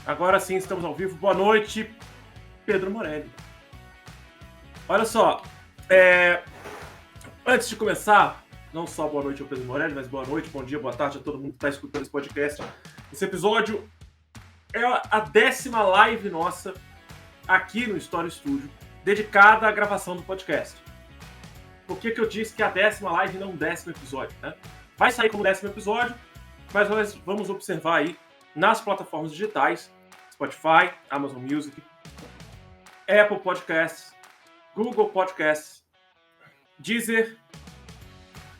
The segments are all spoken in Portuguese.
Agora sim, estamos ao vivo. Boa noite, Pedro Morelli. Olha só, antes de começar, não só boa noite ao Pedro Morelli, mas boa noite, bom dia, boa tarde a todo mundo que está escutando esse podcast. Esse episódio é a 10ª live nossa aqui no Story Studio, dedicada à gravação do podcast. Por que eu disse que é a 10ª live e não o 10º episódio, né? Vai sair como 10º episódio, mas nós vamos observar aí nas plataformas digitais, Spotify, Amazon Music, Apple Podcasts, Google Podcasts, Deezer.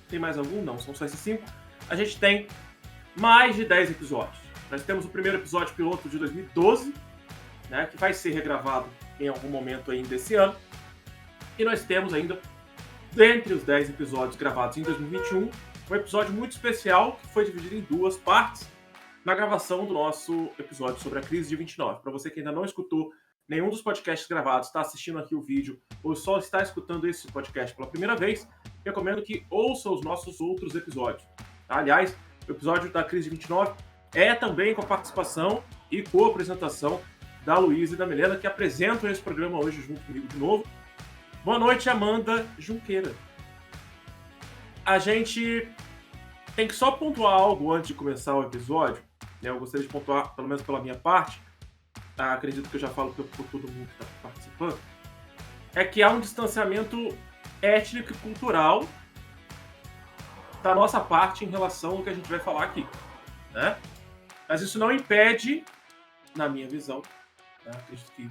Tem mais algum? Não, são só esses 5. A gente tem mais de 10 episódios. Nós temos o primeiro episódio piloto de 2012, né, que vai ser regravado em algum momento ainda esse ano. E nós temos ainda, dentre os 10 episódios gravados em 2021, um episódio muito especial que foi dividido em 2 partes na gravação do nosso episódio sobre a crise de 29. Para você que ainda não escutou nenhum dos podcasts gravados, está assistindo aqui o vídeo ou só está escutando esse podcast pela primeira vez, recomendo que ouça os nossos outros episódios. Aliás, o episódio da crise de 29 é também com a participação e co-apresentação da Luísa e da Milena, que apresentam esse programa hoje junto comigo de novo. Boa noite, Amanda Junqueira. A gente tem que só pontuar algo antes de começar o episódio. Eu gostaria de pontuar, pelo menos pela minha parte, acredito que eu já falo por todo mundo que está participando, é que há um distanciamento étnico e cultural da nossa parte em relação ao que a gente vai falar aqui, né? Mas isso não impede, na minha visão, né? Acredito que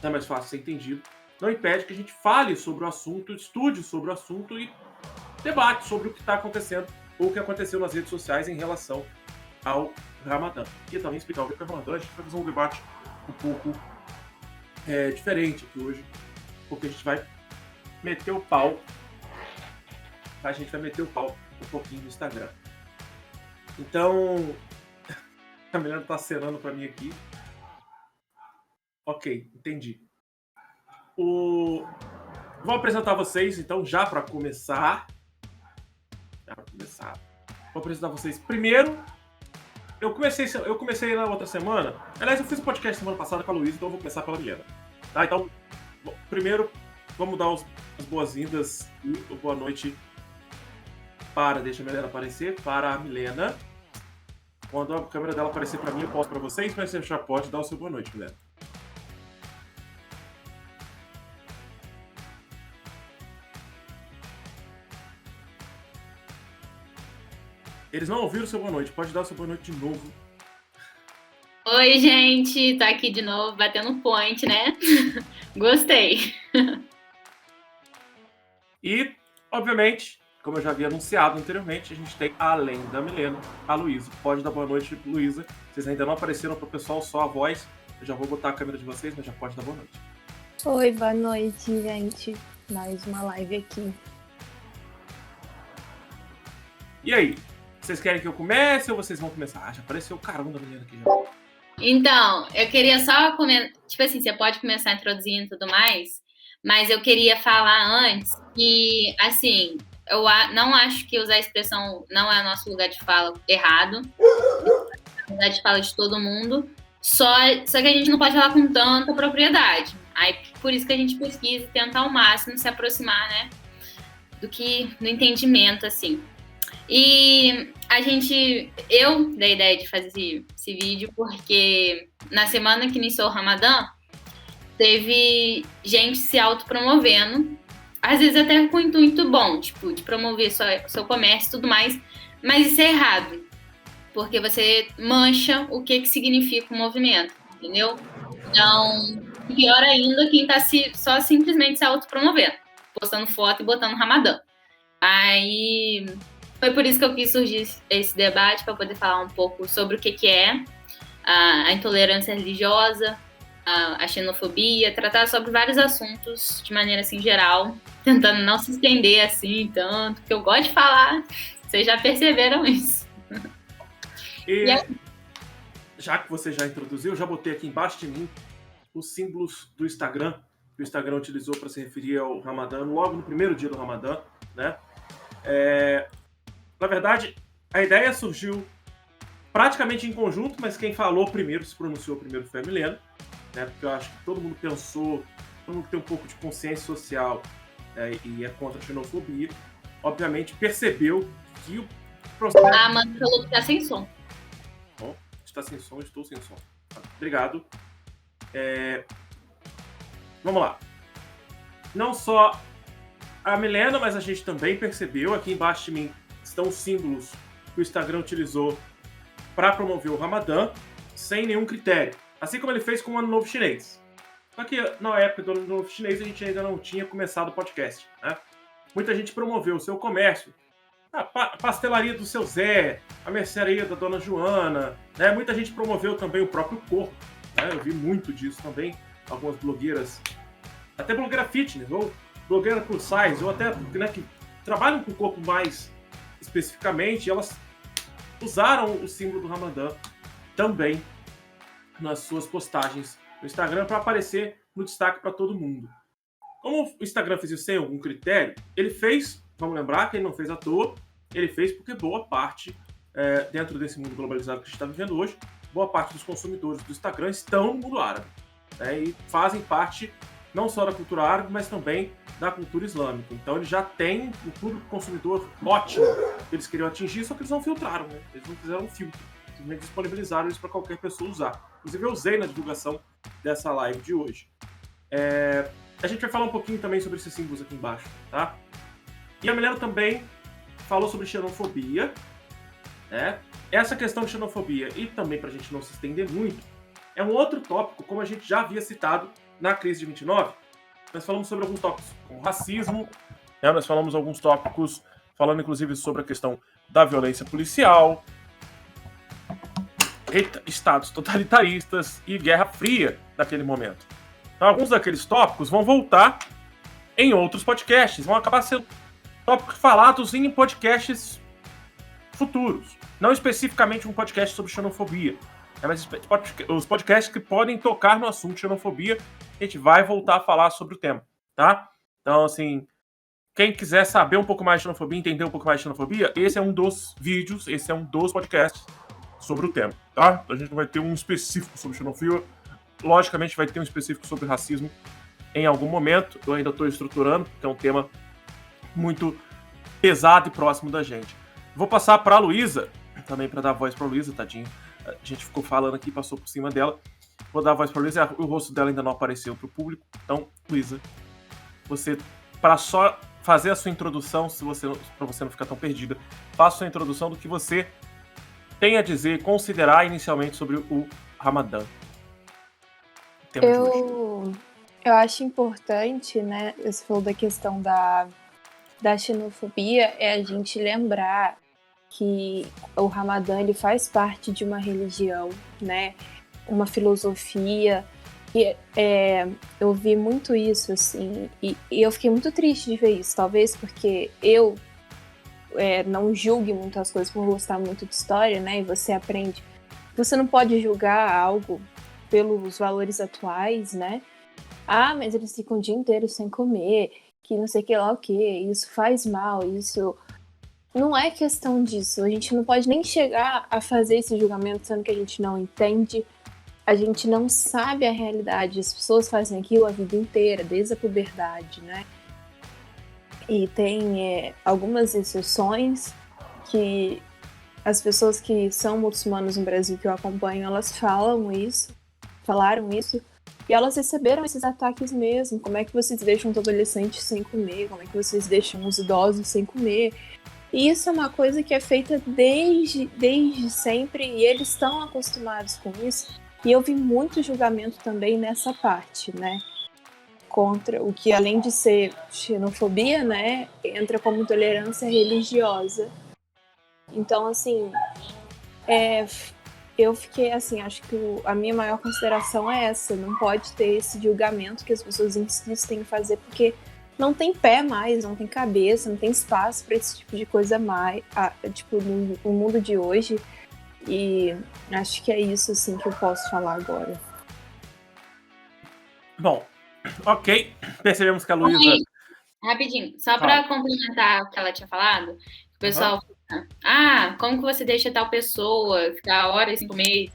é mais fácil ser entendido, não impede que a gente fale sobre o assunto, estude sobre o assunto e debate sobre o que está acontecendo ou o que aconteceu nas redes sociais em relação ao Ramadã. E também explicar o que é o Ramadã. A gente vai fazer um debate um pouco diferente aqui hoje, porque a gente vai meter o pau. A gente vai meter o pau um pouquinho no Instagram. Então, a Milena está acenando para mim aqui. Ok, entendi. Vou apresentar vocês, então, já para começar. Vou apresentar vocês primeiro. Eu comecei na outra semana. Aliás, eu fiz um podcast semana passada com a Luísa, então eu vou começar pela Milena. Tá? Então, primeiro, vamos dar as boas-vindas e boa noite deixa a Milena aparecer, para a Milena. Quando a câmera dela aparecer para mim, eu posto para vocês, mas você já pode dar o seu boa noite, Milena. Eles não ouviram o seu boa noite, pode dar o seu boa noite de novo. Oi, gente, tá aqui de novo, batendo point, né? Gostei. E, obviamente, como eu já havia anunciado anteriormente, a gente tem, além da Milena, a Luísa. Pode dar boa noite, Luísa. Vocês ainda não apareceram pro pessoal, só a voz. Eu já vou botar a câmera de vocês, mas já pode dar boa noite. Oi, boa noite, gente. Mais uma live aqui. E aí? Vocês querem que eu comece ou vocês vão começar? Já apareceu o caramba da Milena aqui já. Então, eu queria só comentar, tipo assim, você pode começar introduzindo e tudo mais, mas eu queria falar antes que, assim, eu não acho que usar a expressão não é nosso lugar de fala errado, é o lugar de fala de todo mundo, só que a gente não pode falar com tanta propriedade. Aí, por isso que a gente pesquisa e tenta ao máximo se aproximar, né, do entendimento, assim. E eu dei a ideia de fazer esse vídeo porque na semana que iniciou o Ramadã, teve gente se autopromovendo, às vezes até com intuito bom, tipo, de promover seu comércio e tudo mais, mas isso é errado, porque você mancha o que significa o movimento, entendeu? Então, pior ainda quem tá só simplesmente se autopromovendo, postando foto e botando Ramadã. Aí foi por isso que eu quis surgir esse debate, para poder falar um pouco sobre o que é a intolerância religiosa, a xenofobia, tratar sobre vários assuntos de maneira assim geral, tentando não se estender assim tanto, porque eu gosto de falar, vocês já perceberam isso. E já que você já introduziu, eu já botei aqui embaixo de mim os símbolos do Instagram, que o Instagram utilizou para se referir ao Ramadã, logo no primeiro dia do Ramadã, né? Na verdade, a ideia surgiu praticamente em conjunto, mas quem falou primeiro, se pronunciou primeiro foi a Milena, né? Porque eu acho que todo mundo pensou, todo mundo que tem um pouco de consciência social e é contra a xenofobia, obviamente percebeu que o processo... A Amanda falou que tá sem som. Bom, está sem som, estou sem som. Obrigado. Vamos lá. Não só a Milena, mas a gente também percebeu, aqui embaixo de mim estão os símbolos que o Instagram utilizou para promover o Ramadã, sem nenhum critério. Assim como ele fez com o Ano Novo Chinês. Só que na época do Ano Novo Chinês a gente ainda não tinha começado o podcast, né? Muita gente promoveu o seu comércio, a pastelaria do seu Zé, a mercearia da Dona Joana, né? Muita gente promoveu também o próprio corpo, né? Eu vi muito disso também, algumas blogueiras, até blogueira fitness, ou blogueira plus size, ou até, né, que trabalham com o corpo mais especificamente, elas usaram o símbolo do Ramadã também nas suas postagens no Instagram para aparecer no destaque para todo mundo. Como o Instagram fez isso sem algum critério, ele fez, vamos lembrar que ele não fez à toa, ele fez porque boa parte, dentro desse mundo globalizado que a gente está vivendo hoje, boa parte dos consumidores do Instagram estão no mundo árabe, né, e fazem parte não só da cultura árabe, mas também da cultura islâmica. Então eles já têm um público consumidor ótimo que eles queriam atingir, só que eles não filtraram, né? Eles não fizeram um filtro, simplesmente disponibilizaram isso para qualquer pessoa usar. Inclusive eu usei na divulgação dessa live de hoje. A gente vai falar um pouquinho também sobre esses símbolos aqui embaixo, tá? E a Milena também falou sobre xenofobia, né? Essa questão de xenofobia, e também para a gente não se estender muito, é um outro tópico, como a gente já havia citado na crise de 29. Nós falamos sobre alguns tópicos como racismo, né? Nós falamos alguns tópicos falando inclusive sobre a questão da violência policial, estados totalitaristas e Guerra Fria naquele momento. Então, alguns daqueles tópicos vão voltar em outros podcasts, vão acabar sendo tópicos falados em podcasts futuros, não especificamente um podcast sobre xenofobia, mas os podcasts que podem tocar no assunto xenofobia, a gente vai voltar a falar sobre o tema, tá? Então, assim, quem quiser saber um pouco mais de xenofobia, entender um pouco mais de xenofobia, esse é um dos vídeos, esse é um dos podcasts sobre o tema, tá? Então, a gente não vai ter um específico sobre xenofobia, logicamente vai ter um específico sobre racismo em algum momento, eu ainda estou estruturando, porque é um tema muito pesado e próximo da gente. Vou passar para a Luísa, também para dar voz para a Luísa, tadinha. A gente ficou falando aqui, passou por cima dela. Vou dar a voz para a Luísa, o rosto dela ainda não apareceu para o público. Então, Luísa, você, para só fazer a sua introdução, para você não ficar tão perdida, faça a sua introdução do que você tem a dizer, considerar inicialmente sobre o Ramadã. Eu acho importante, né, você falou da questão da xenofobia, é a gente lembrar que o Ramadã ele faz parte de uma religião, né, uma filosofia, e eu vi muito isso, assim, e eu fiquei muito triste de ver isso, talvez porque eu não julgue muitas coisas por gostar muito de história, né, e você aprende, você não pode julgar algo pelos valores atuais, né, mas eles ficam o dia inteiro sem comer, que não sei o que lá o que, isso faz mal, isso... Não é questão disso, a gente não pode nem chegar a fazer esse julgamento sendo que a gente não entende, a gente não sabe a realidade, as pessoas fazem aquilo a vida inteira, desde a puberdade, né? E tem algumas exceções que as pessoas que são muçulmanas no Brasil que eu acompanho, elas falaram isso, e elas receberam esses ataques mesmo. Como é que vocês deixam os adolescentes sem comer? Como é que vocês deixam os idosos sem comer? E isso é uma coisa que é feita desde sempre, e eles estão acostumados com isso. E eu vi muito julgamento também nessa parte, né? Contra o que, além de ser xenofobia, né? Entra como intolerância religiosa. Então, assim, eu fiquei assim, acho que a minha maior consideração é essa. Não pode ter esse julgamento que as pessoas insistem em fazer, porque não tem pé mais, não tem cabeça, não tem espaço para esse tipo de coisa mais, tipo, no mundo de hoje. E acho que é isso, assim, que eu posso falar agora. Bom, ok. Percebemos que a Luísa... Rapidinho, só para complementar o que ela tinha falado, o pessoal Como que você deixa tal pessoa ficar horas sem comer?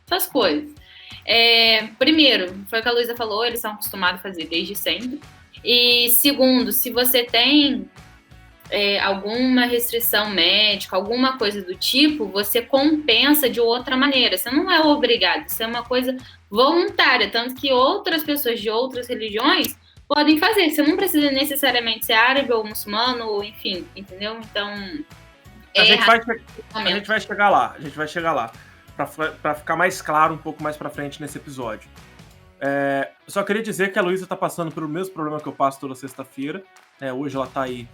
Essas coisas. Primeiro, foi o que a Luísa falou, eles são acostumados a fazer desde sempre. E segundo, se você tem alguma restrição médica, alguma coisa do tipo, você compensa de outra maneira. Você não é obrigado, isso é uma coisa voluntária, tanto que outras pessoas de outras religiões podem fazer. Você não precisa necessariamente ser árabe ou muçulmano, ou enfim, entendeu? Então, a gente vai chegar lá. Para ficar mais claro um pouco mais para frente nesse episódio. Eu só queria dizer que a Luísa tá passando pelo mesmo problema que eu passo toda sexta-feira. Hoje ela tá aí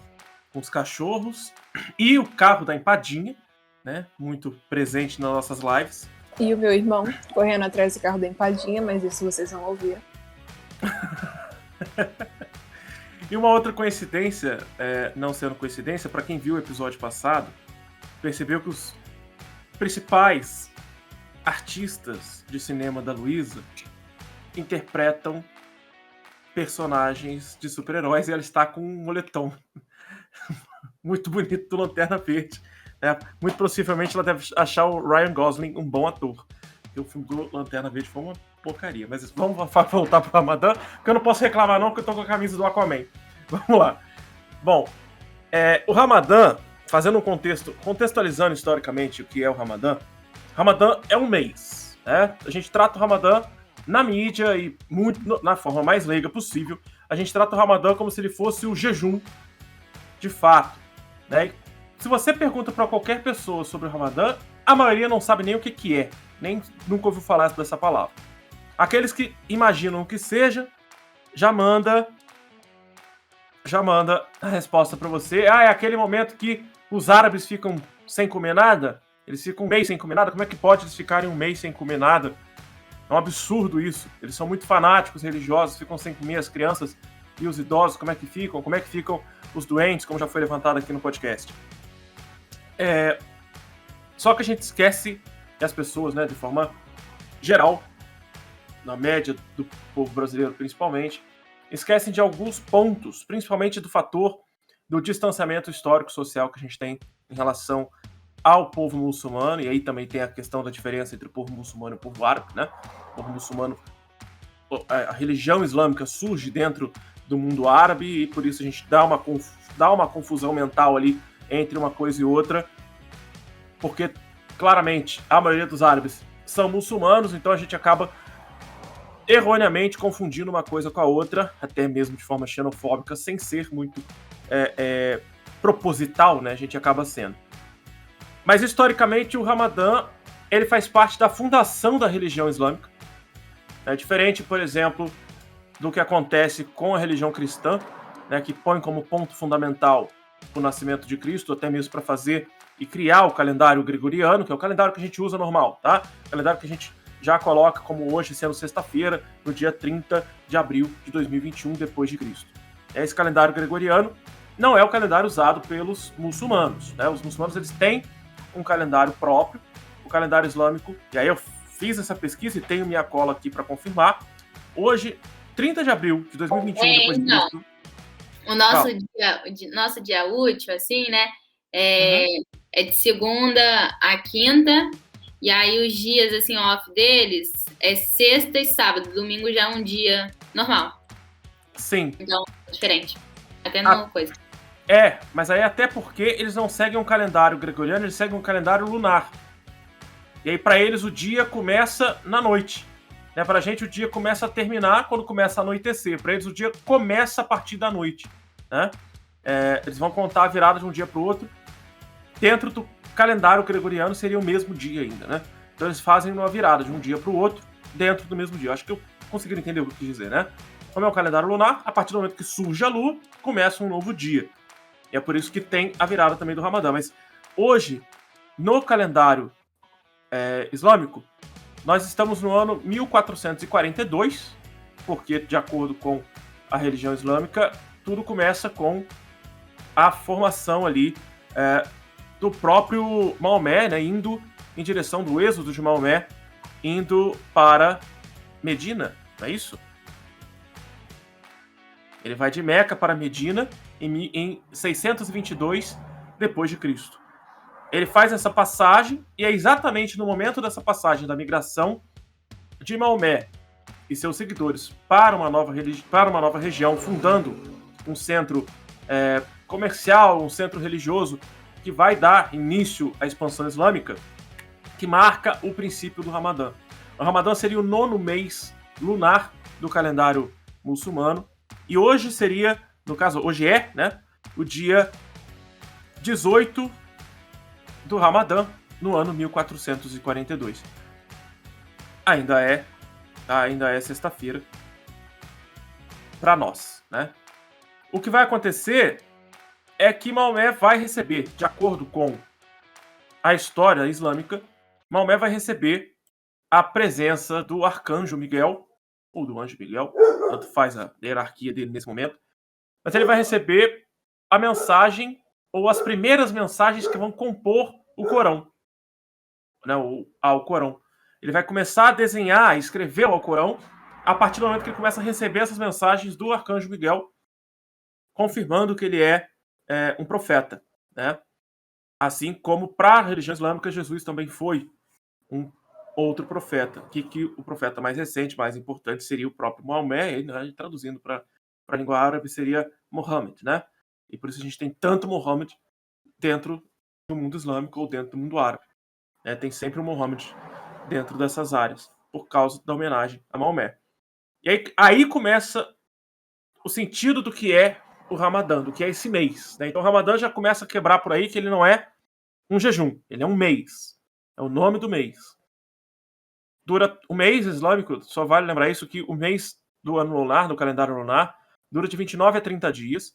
com os cachorros e o carro da empadinha, né? Muito presente nas nossas lives. E o meu irmão correndo atrás do carro da empadinha, mas isso vocês vão ouvir. E uma outra coincidência, não sendo coincidência, para quem viu o episódio passado, percebeu que os principais artistas de cinema da Luísa interpretam personagens de super-heróis e ela está com um moletom muito bonito do Lanterna Verde. Muito possivelmente ela deve achar o Ryan Gosling um bom ator. Porque o filme do Lanterna Verde foi uma porcaria. Mas vamos voltar pro Ramadã, porque eu não posso reclamar não, porque eu tô com a camisa do Aquaman. Vamos lá. Bom, o Ramadã, fazendo um contextualizando historicamente o que é o Ramadã é um mês. Né? A gente trata o Ramadã na mídia e muito na forma mais leiga possível. A gente trata o Ramadã como se ele fosse o jejum de fato. Né? Se você pergunta para qualquer pessoa sobre o Ramadã, a maioria não sabe nem o que é, nem nunca ouviu falar dessa palavra. Aqueles que imaginam o que seja, já manda a resposta para você. É aquele momento que os árabes ficam sem comer nada? Eles ficam um mês sem comer nada? Como é que pode eles ficarem um mês sem comer nada? É um absurdo isso. Eles são muito fanáticos, religiosos, ficam sem comer. As crianças e os idosos, como é que ficam? Como é que ficam os doentes, como já foi levantado aqui no podcast? Só que a gente esquece que as pessoas, né, de forma geral, na média do povo brasileiro principalmente, esquecem de alguns pontos, principalmente do fator do distanciamento histórico-social que a gente tem em relação ao povo muçulmano, e aí também tem a questão da diferença entre o povo muçulmano e o povo árabe, né? O povo muçulmano, a religião islâmica surge dentro do mundo árabe, e por isso a gente dá uma confusão mental ali entre uma coisa e outra, porque claramente a maioria dos árabes são muçulmanos, então a gente acaba erroneamente confundindo uma coisa com a outra, até mesmo de forma xenofóbica, sem ser muito proposital, né? A gente acaba sendo. Mas historicamente o Ramadã ele faz parte da fundação da religião islâmica. É diferente, por exemplo, do que acontece com a religião cristã, né, que põe como ponto fundamental o nascimento de Cristo, até mesmo para fazer e criar o calendário gregoriano, que é o calendário que a gente usa normal, tá? O calendário que a gente já coloca como hoje sendo sexta-feira, no dia 30 de abril de 2021, depois de Cristo. Esse calendário gregoriano não é o calendário usado pelos muçulmanos, né? Os muçulmanos eles têm um calendário próprio, o calendário islâmico, e aí eu fiz essa pesquisa e tenho minha cola aqui para confirmar. Hoje, 30 de abril de 2021, depois de Cristo. O nosso dia útil, assim, né? É de segunda a quinta, e aí os dias, assim, off deles é sexta e sábado. Domingo já é um dia normal. Sim. Então, é diferente. Até numa coisa. Mas aí até porque eles não seguem um calendário gregoriano, eles seguem um calendário lunar. E aí para eles o dia começa na noite. Né? Pra gente o dia começa a terminar quando começa a anoitecer. Para eles o dia começa a partir da noite. Né? Eles vão contar a virada de um dia para o outro. Dentro do calendário gregoriano seria o mesmo dia ainda. Né? Então eles fazem uma virada de um dia para o outro dentro do mesmo dia. Eu acho que eu consegui entender o que eu quis dizer, né? Como é o calendário lunar, a partir do momento que surge a lua, começa um novo dia. E é por isso que tem a virada também do Ramadã. Mas hoje, no calendário islâmico, nós estamos no ano 1442, porque, de acordo com a religião islâmica, tudo começa com a formação ali do próprio Maomé, né, indo em direção do êxodo de Maomé, indo para Medina, não é isso? Ele vai de Meca para Medina em 622 depois de Cristo. ele faz essa passagem, e é exatamente no momento dessa passagem da migração de Maomé e seus seguidores para uma nova região, fundando um centro comercial, um centro religioso, que vai dar início à expansão islâmica, que marca o princípio do Ramadã. O Ramadã seria o 9º mês lunar do calendário muçulmano, e hoje seria, no caso, hoje é, né, o dia 18 do Ramadã, no ano 1442. Ainda é sexta-feira para nós, né? O que vai acontecer é que Maomé vai receber, de acordo com a história islâmica, Maomé vai receber a presença do arcanjo Miguel, ou do anjo Miguel, tanto faz a hierarquia dele nesse momento, mas ele vai receber a mensagem, ou as primeiras mensagens que vão compor o Corão, né, o Alcorão. Ele vai começar a desenhar, escrever o Alcorão, a partir do momento que ele começa a receber essas mensagens do arcanjo Miguel, confirmando que ele é um profeta, né? Assim como para a religião islâmica, Jesus também foi um outro profeta, que o profeta mais recente, mais importante, seria o próprio Maomé, e, né, traduzindo para a língua árabe, seria Muhammad, né? E por isso a gente tem tanto Muhammad dentro do mundo islâmico ou dentro do mundo árabe, né? Tem sempre o Muhammad dentro dessas áreas, por causa da homenagem a Maomé. E aí começa o sentido do que é o Ramadã, do que é esse mês, né? Então o Ramadã já começa a quebrar por aí que ele não é um jejum, ele é um mês. É o nome do mês. Dura o mês islâmico, só vale lembrar isso, que o mês do ano lunar, do calendário lunar, dura de 29 a 30 dias.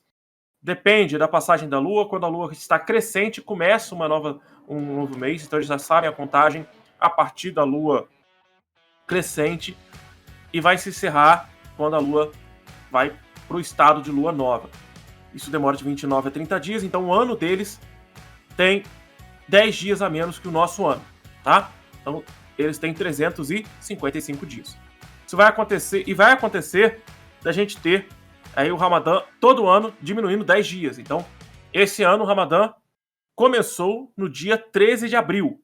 Depende da passagem da lua. Quando a lua está crescente, começa um novo mês. Então eles já sabem a contagem a partir da lua crescente, e vai se encerrar quando a lua vai para o estado de lua nova. Isso demora de 29 a 30 dias, então o ano deles tem 10 dias a menos que o nosso ano, tá? Então eles têm 355 dias. Isso vai acontecer, e vai acontecer da gente ter aí o Ramadã todo ano diminuindo 10 dias. Então, esse ano o Ramadã começou no dia 13 de abril.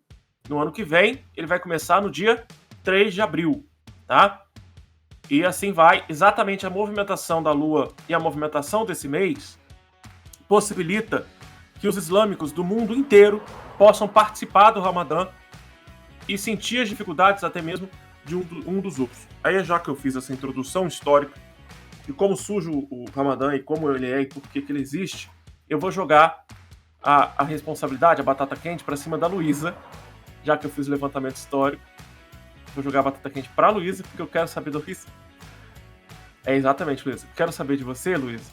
No ano que vem, ele vai começar no dia 3 de abril, tá? E assim vai, exatamente a movimentação da lua e a movimentação desse mês possibilita que os islâmicos do mundo inteiro possam participar do Ramadã e sentir as dificuldades até mesmo de um dos outros. Aí, já que eu fiz essa introdução histórica de como surge o Ramadã e como ele é e por que ele existe, eu vou jogar a responsabilidade, a batata quente, para cima da Luísa, já que eu fiz o levantamento histórico. Vou jogar a batata quente para a Luísa, porque eu quero saber da Luísa. É exatamente, Luísa. Quero saber de você, Luísa.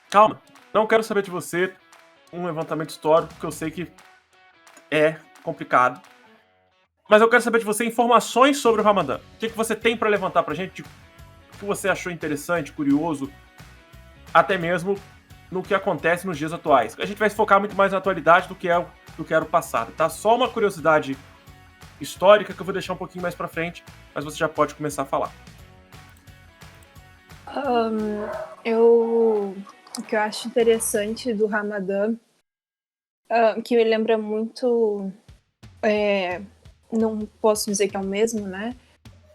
Calma, não quero saber de você um levantamento histórico, porque eu sei que é complicado. Mas eu quero saber de você informações sobre o Ramadã. O que você tem para levantar pra gente? O que você achou interessante, curioso, até mesmo no que acontece nos dias atuais. A gente vai se focar muito mais na atualidade do que era o passado, tá? Só uma curiosidade histórica que eu vou deixar um pouquinho mais pra frente, mas você já pode começar a falar. O que eu acho interessante do Ramadã, que me lembra muito, não posso dizer que é o mesmo, né?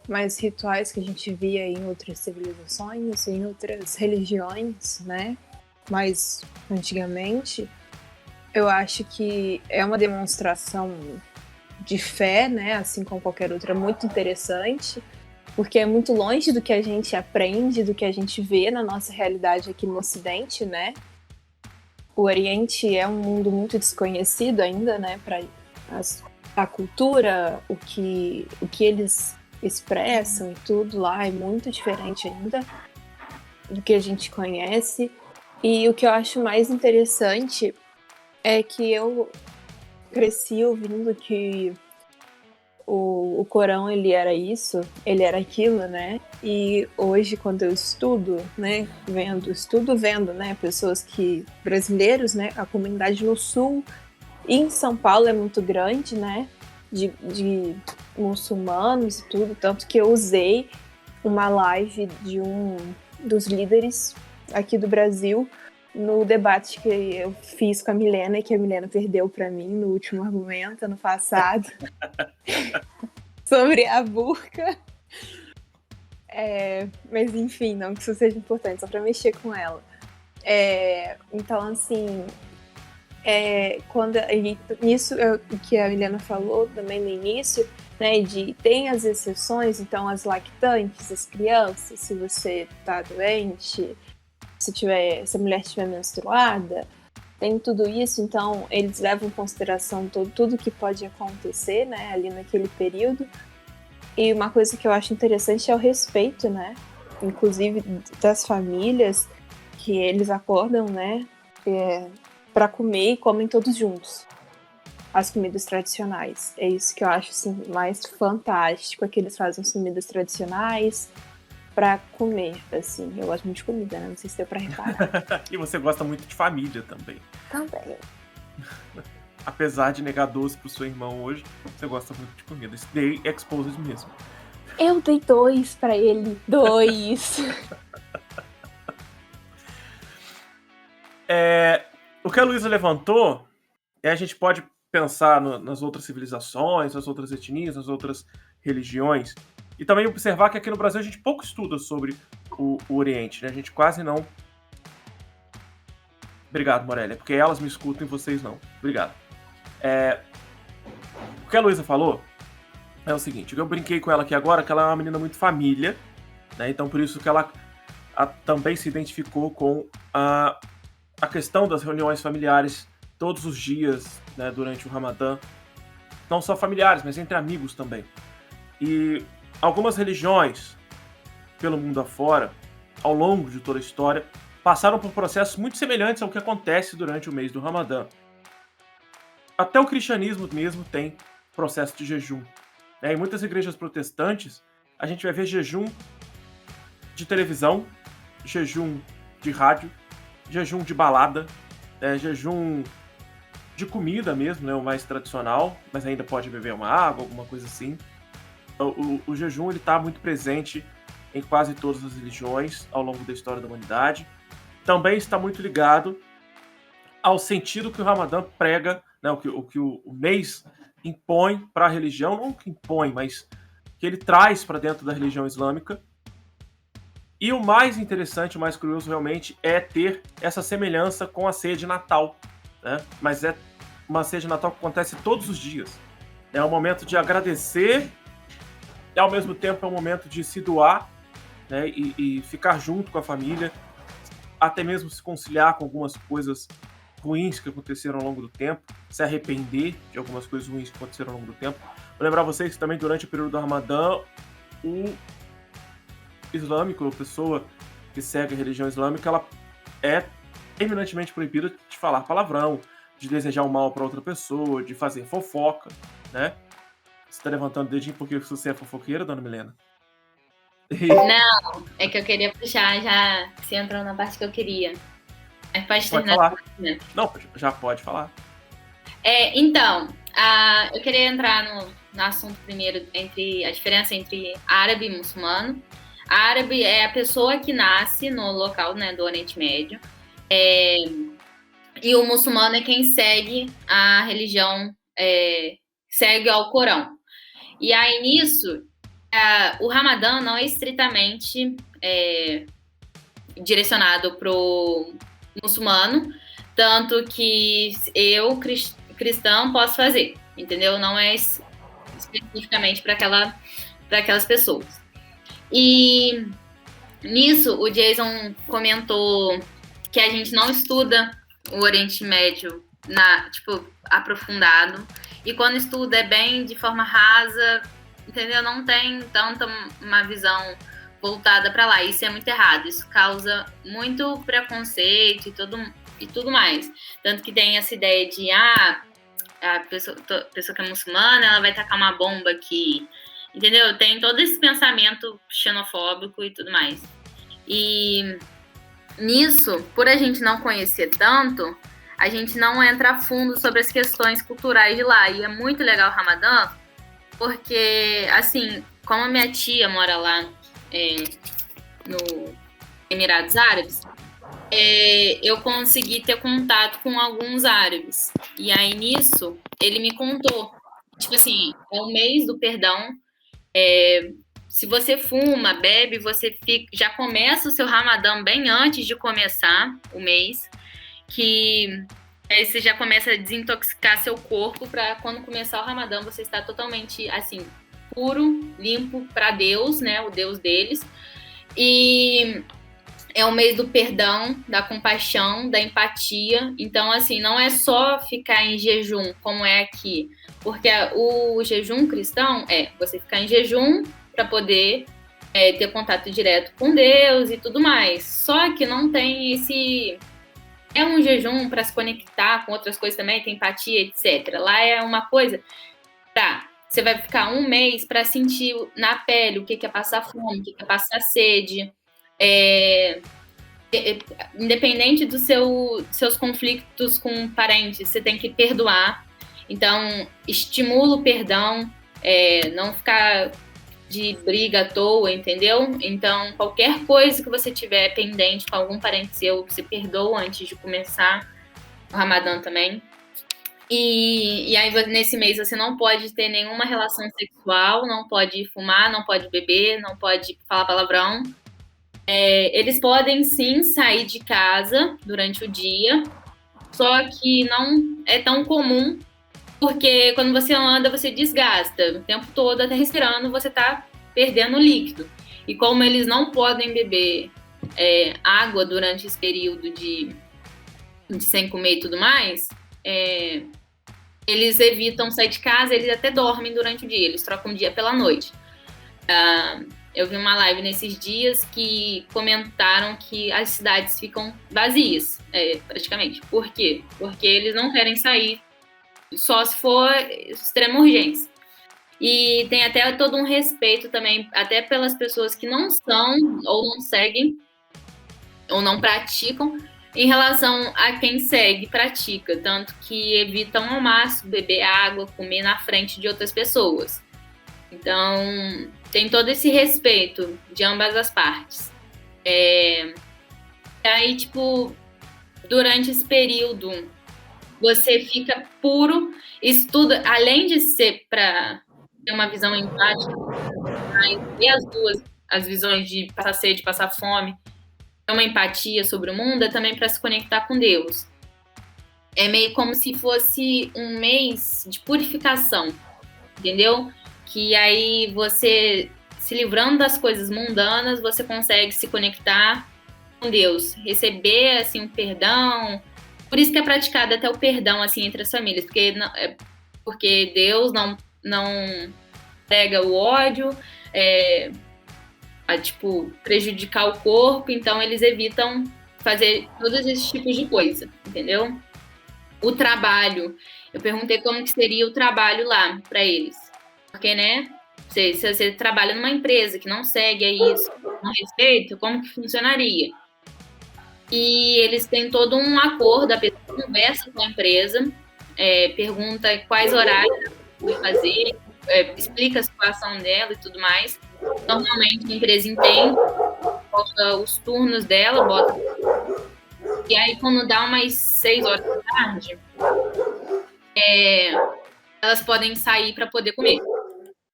Mas rituais que a gente via em outras civilizações, em outras religiões, né? Mais antigamente, eu acho que é uma demonstração de fé, né? Assim como qualquer outra, muito interessante, porque é muito longe do que a gente aprende, do que a gente vê na nossa realidade aqui no Ocidente, né? O Oriente é um mundo muito desconhecido ainda, né? Para a cultura, o que eles expressam e tudo lá é muito diferente ainda do que a gente conhece. E o que eu acho mais interessante é que eu cresci ouvindo que o Corão, ele era isso, ele era aquilo, né? E hoje, quando eu estudo, né, vendo, né, brasileiros, né, a comunidade no Sul e em São Paulo é muito grande, né, de muçulmanos e tudo, tanto que eu usei uma live de um dos líderes aqui do Brasil no debate que eu fiz com a Milena, e que a Milena perdeu para mim no último argumento, ano passado, sobre a burca. Mas enfim, não que isso seja importante, só para mexer com ela. Então, assim, isso que a Milena falou também no início, né, de tem as exceções, então as lactantes, as crianças, se você tá doente, se a mulher estiver menstruada, tem tudo isso, então eles levam em consideração tudo que pode acontecer, né, ali naquele período. E uma coisa que eu acho interessante é o respeito, né, inclusive das famílias, que eles acordam, né, para comer e comem todos juntos as comidas tradicionais. É isso que eu acho assim, mais fantástico, é que eles fazem as comidas tradicionais pra comer, assim. Eu gosto muito de comida, né? Não sei se deu pra reparar. E você gosta muito de família também. Também. Apesar de negar doce pro seu irmão hoje, você gosta muito de comida. Isso daí é exposed mesmo. Eu dei 2 pra ele. 2. O que a Luísa levantou, a gente pode pensar nas outras civilizações, nas outras etnias, nas outras religiões, e também observar que aqui no Brasil a gente pouco estuda sobre o Oriente, né? A gente quase não... Obrigado, Morélia, porque elas me escutam e vocês não. Obrigado. O que a Luísa falou é o seguinte, eu brinquei com ela aqui agora, que ela é uma menina muito família, né? Então por isso que ela também se identificou com a questão das reuniões familiares todos os dias, né, durante o Ramadã, não só familiares, mas entre amigos também. E algumas religiões, pelo mundo afora, ao longo de toda a história, passaram por processos muito semelhantes ao que acontece durante o mês do Ramadã. Até o cristianismo mesmo tem processo de jejum. Em muitas igrejas protestantes, a gente vai ver jejum de televisão, jejum de rádio, jejum de balada, jejum de comida mesmo, né, o mais tradicional, mas ainda pode beber uma água, alguma coisa assim. O jejum está muito presente em quase todas as religiões ao longo da história da humanidade. Também está muito ligado ao sentido que o Ramadã prega, né, o que o mês impõe para a religião, não que impõe, mas que ele traz para dentro da religião islâmica. E o mais interessante, o mais curioso realmente é ter essa semelhança com a ceia de Natal, né? Mas é uma ceia de Natal que acontece todos os dias. É um momento de agradecer e ao mesmo tempo é um momento de se doar, né? E ficar junto com a família, até mesmo se conciliar com algumas coisas ruins que aconteceram ao longo do tempo, se arrepender de algumas coisas ruins que aconteceram ao longo do tempo. Vou lembrar vocês que também durante o período do Ramadã, o islâmico, a pessoa que segue a religião islâmica, ela é eminentemente proibida de falar palavrão, de desejar o mal para outra pessoa, de fazer fofoca, né? Você tá levantando o dedinho porque você é fofoqueira, dona Milena? Não, é que eu queria puxar, já você entrou na parte que eu queria. Mas pode terminar. Falar. Não, já pode falar. Então, eu queria entrar no assunto primeiro, entre a diferença entre árabe e muçulmano. Árabe é a pessoa que nasce no local, né, do Oriente Médio. E o muçulmano é quem segue a religião, segue ao Corão. E aí, nisso, o Ramadã não é estritamente direcionado para o muçulmano, tanto que eu, cristão, posso fazer, entendeu? Não é especificamente para aquelas pessoas. E nisso, o Jason comentou que a gente não estuda o Oriente Médio aprofundado, e quando estuda é bem de forma rasa, entendeu? Não tem tanta uma visão voltada para lá. Isso é muito errado, isso causa muito preconceito e tudo mais. Tanto que tem essa ideia de a pessoa que é muçulmana, ela vai tacar uma bomba aqui, entendeu? Tem todo esse pensamento xenofóbico e tudo mais. E nisso, por a gente não conhecer tanto, a gente não entra a fundo sobre as questões culturais de lá. E é muito legal o Ramadã, porque, assim, como a minha tia mora lá no Emirados Árabes, eu consegui ter contato com alguns árabes. E aí, nisso, ele me contou. Tipo assim, é o mês do perdão. Se você fuma, bebe, já começa o seu Ramadã bem antes de começar o mês. Que aí você já começa a desintoxicar seu corpo para quando começar o Ramadã você estar totalmente, assim, puro, limpo para Deus, né? O Deus deles. E é o mês do perdão, da compaixão, da empatia. Então, assim, não é só ficar em jejum, como é aqui. Porque o jejum cristão é você ficar em jejum para poder ter contato direto com Deus e tudo mais. Só que não tem esse... É um jejum para se conectar com outras coisas também, tem empatia, etc. Lá é uma coisa você vai ficar um mês para sentir na pele o que é passar fome, o que é passar sede. Independente dos seus conflitos com parentes, você tem que perdoar. Então, estimula o perdão, não ficar de briga à toa, entendeu? Então, qualquer coisa que você tiver pendente com algum parente seu, você perdoa antes de começar o Ramadã também. E aí, nesse mês, você não pode ter nenhuma relação sexual, não pode fumar, não pode beber, não pode falar palavrão. Eles podem, sim, sair de casa durante o dia, só que não é tão comum, porque quando você anda, você desgasta. O tempo todo, até respirando, você está perdendo líquido. E como eles não podem beber água durante esse período de sem comer e tudo mais, eles evitam sair de casa, eles até dormem durante o dia, eles trocam o dia pela noite. Eu vi uma live nesses dias que comentaram que as cidades ficam vazias, praticamente. Por quê? Porque eles não querem sair só se for extrema urgência. E tem até todo um respeito também, até pelas pessoas que não são, ou não seguem, ou não praticam, em relação a quem segue e pratica. Tanto que evitam ao máximo beber água, comer na frente de outras pessoas. Então, tem todo esse respeito de ambas as partes. Aí, tipo, durante esse período, você fica puro, estuda, além de ser para ter uma visão empática, e as visões de passar sede, passar fome, ter uma empatia sobre o mundo, é também para se conectar com Deus. É meio como se fosse um mês de purificação, entendeu? Que aí você, se livrando das coisas mundanas, você consegue se conectar com Deus, receber, assim, um perdão. Por isso que é praticado até o perdão, assim, entre as famílias, porque Deus não pega o ódio, tipo, prejudicar o corpo, então eles evitam fazer todos esses tipos de coisa, entendeu? O trabalho, eu perguntei como que seria o trabalho lá para eles. Porque, né, se você trabalha numa empresa que não segue isso, não respeita, como que funcionaria? E eles têm todo um acordo, a pessoa conversa com a empresa, pergunta quais horários vai fazer, explica a situação dela e tudo mais. Normalmente a empresa entende, bota os turnos dela, e aí quando dá umas 6 horas da tarde, elas podem sair para poder comer.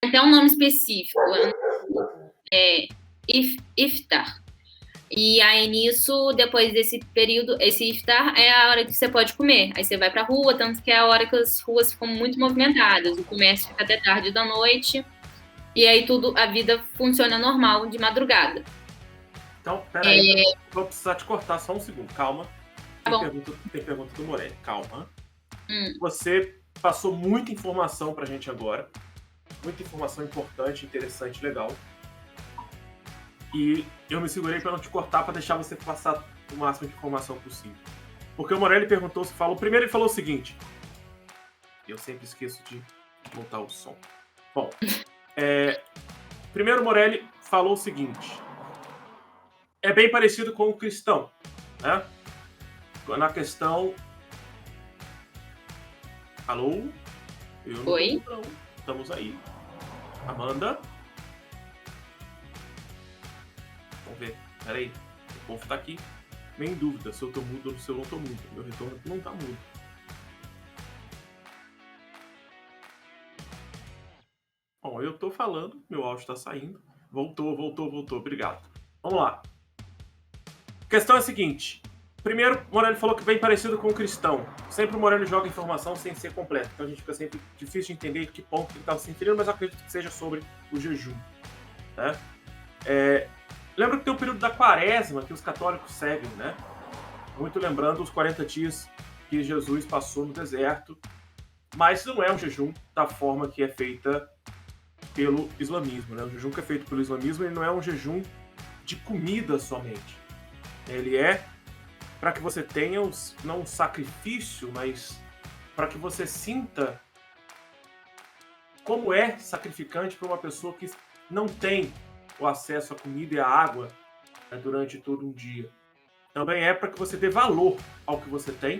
Tem um nome específico, iftar. E aí nisso, depois desse período, esse iftar é a hora que você pode comer. Aí você vai pra rua, tanto que é a hora que as ruas ficam muito movimentadas, o comércio fica até tarde da noite, e aí a vida funciona normal de madrugada. Então, peraí, vou precisar te cortar só um segundo, calma. Tem pergunta do Morelli, calma. Você passou muita informação pra gente agora. Muita informação importante, interessante, legal. E eu me segurei para não te cortar, para deixar você passar o máximo de informação possível. Porque o Morelli perguntou, primeiro ele falou o seguinte. Eu sempre esqueço de voltar o som. Bom, primeiro o Morelli falou o seguinte. É bem parecido com o cristão, né? Na questão... Alô? Oi? Estamos aí. Amanda? Vamos ver. Peraí. O povo tá aqui. meio em dúvida se eu tô mudo ou se eu não tô mudo. Meu retorno não tá mudo. Bom, eu tô falando, meu áudio tá saindo. Voltou. Obrigado. Vamos lá. A questão é a seguinte. Primeiro, o Morelli falou que bem parecido com o Cristão. Sempre o Morelli joga informação sem ser completa. Então a gente fica sempre difícil de entender que ponto ele estava se referindo, mas eu acredito que seja sobre o jejum. Né? Lembra que tem o período da quaresma que os católicos seguem, né? Muito lembrando os 40 dias que Jesus passou no deserto. Mas não é um jejum da forma que é feita pelo islamismo, né? O jejum que é feito pelo islamismo ele não é um jejum de comida somente. Ele é para que você tenha não um sacrifício, mas para que você sinta como é sacrificante para uma pessoa que não tem o acesso à comida e à água, né, durante todo um dia. Também é para que você dê valor ao que você tem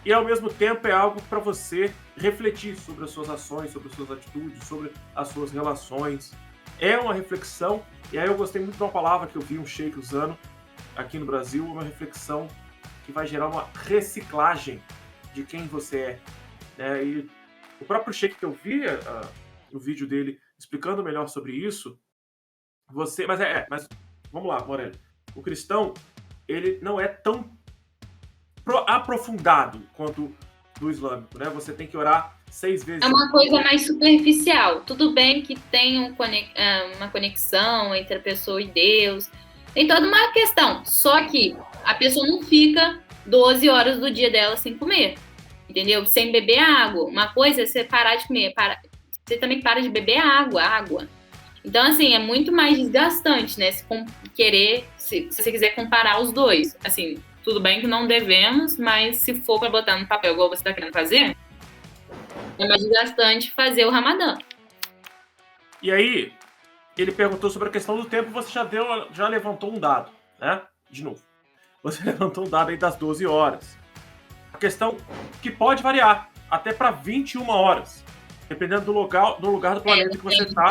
e, ao mesmo tempo, é algo para você refletir sobre as suas ações, sobre as suas atitudes, sobre as suas relações. É uma reflexão, e aí eu gostei muito de uma palavra que eu vi um sheik usando aqui no Brasil, uma reflexão que vai gerar uma reciclagem de quem você é. Né? E o próprio sheik que eu vi no vídeo dele explicando melhor sobre isso, mas vamos lá, Morelli. O cristão, ele não é tão aprofundado quanto do islâmico, né? Você tem que orar 6 vezes. É uma coisa mais superficial. Tudo bem que tem uma conexão entre a pessoa e Deus. Tem toda uma questão. Só que a pessoa não fica 12 horas do dia dela sem comer. Entendeu? Sem beber água. Uma coisa é você parar de comer. Você também para de beber água. Então, assim, é muito mais desgastante, né? Se você quiser comparar os dois. Assim, tudo bem que não devemos, mas se for para botar no papel igual você está querendo fazer, é mais desgastante fazer o Ramadã. E aí, ele perguntou sobre a questão do tempo, você já levantou um dado, né? De novo. Você levantou um dado aí das 12 horas. A questão que pode variar, até para 21 horas. Dependendo do lugar do planeta que você está,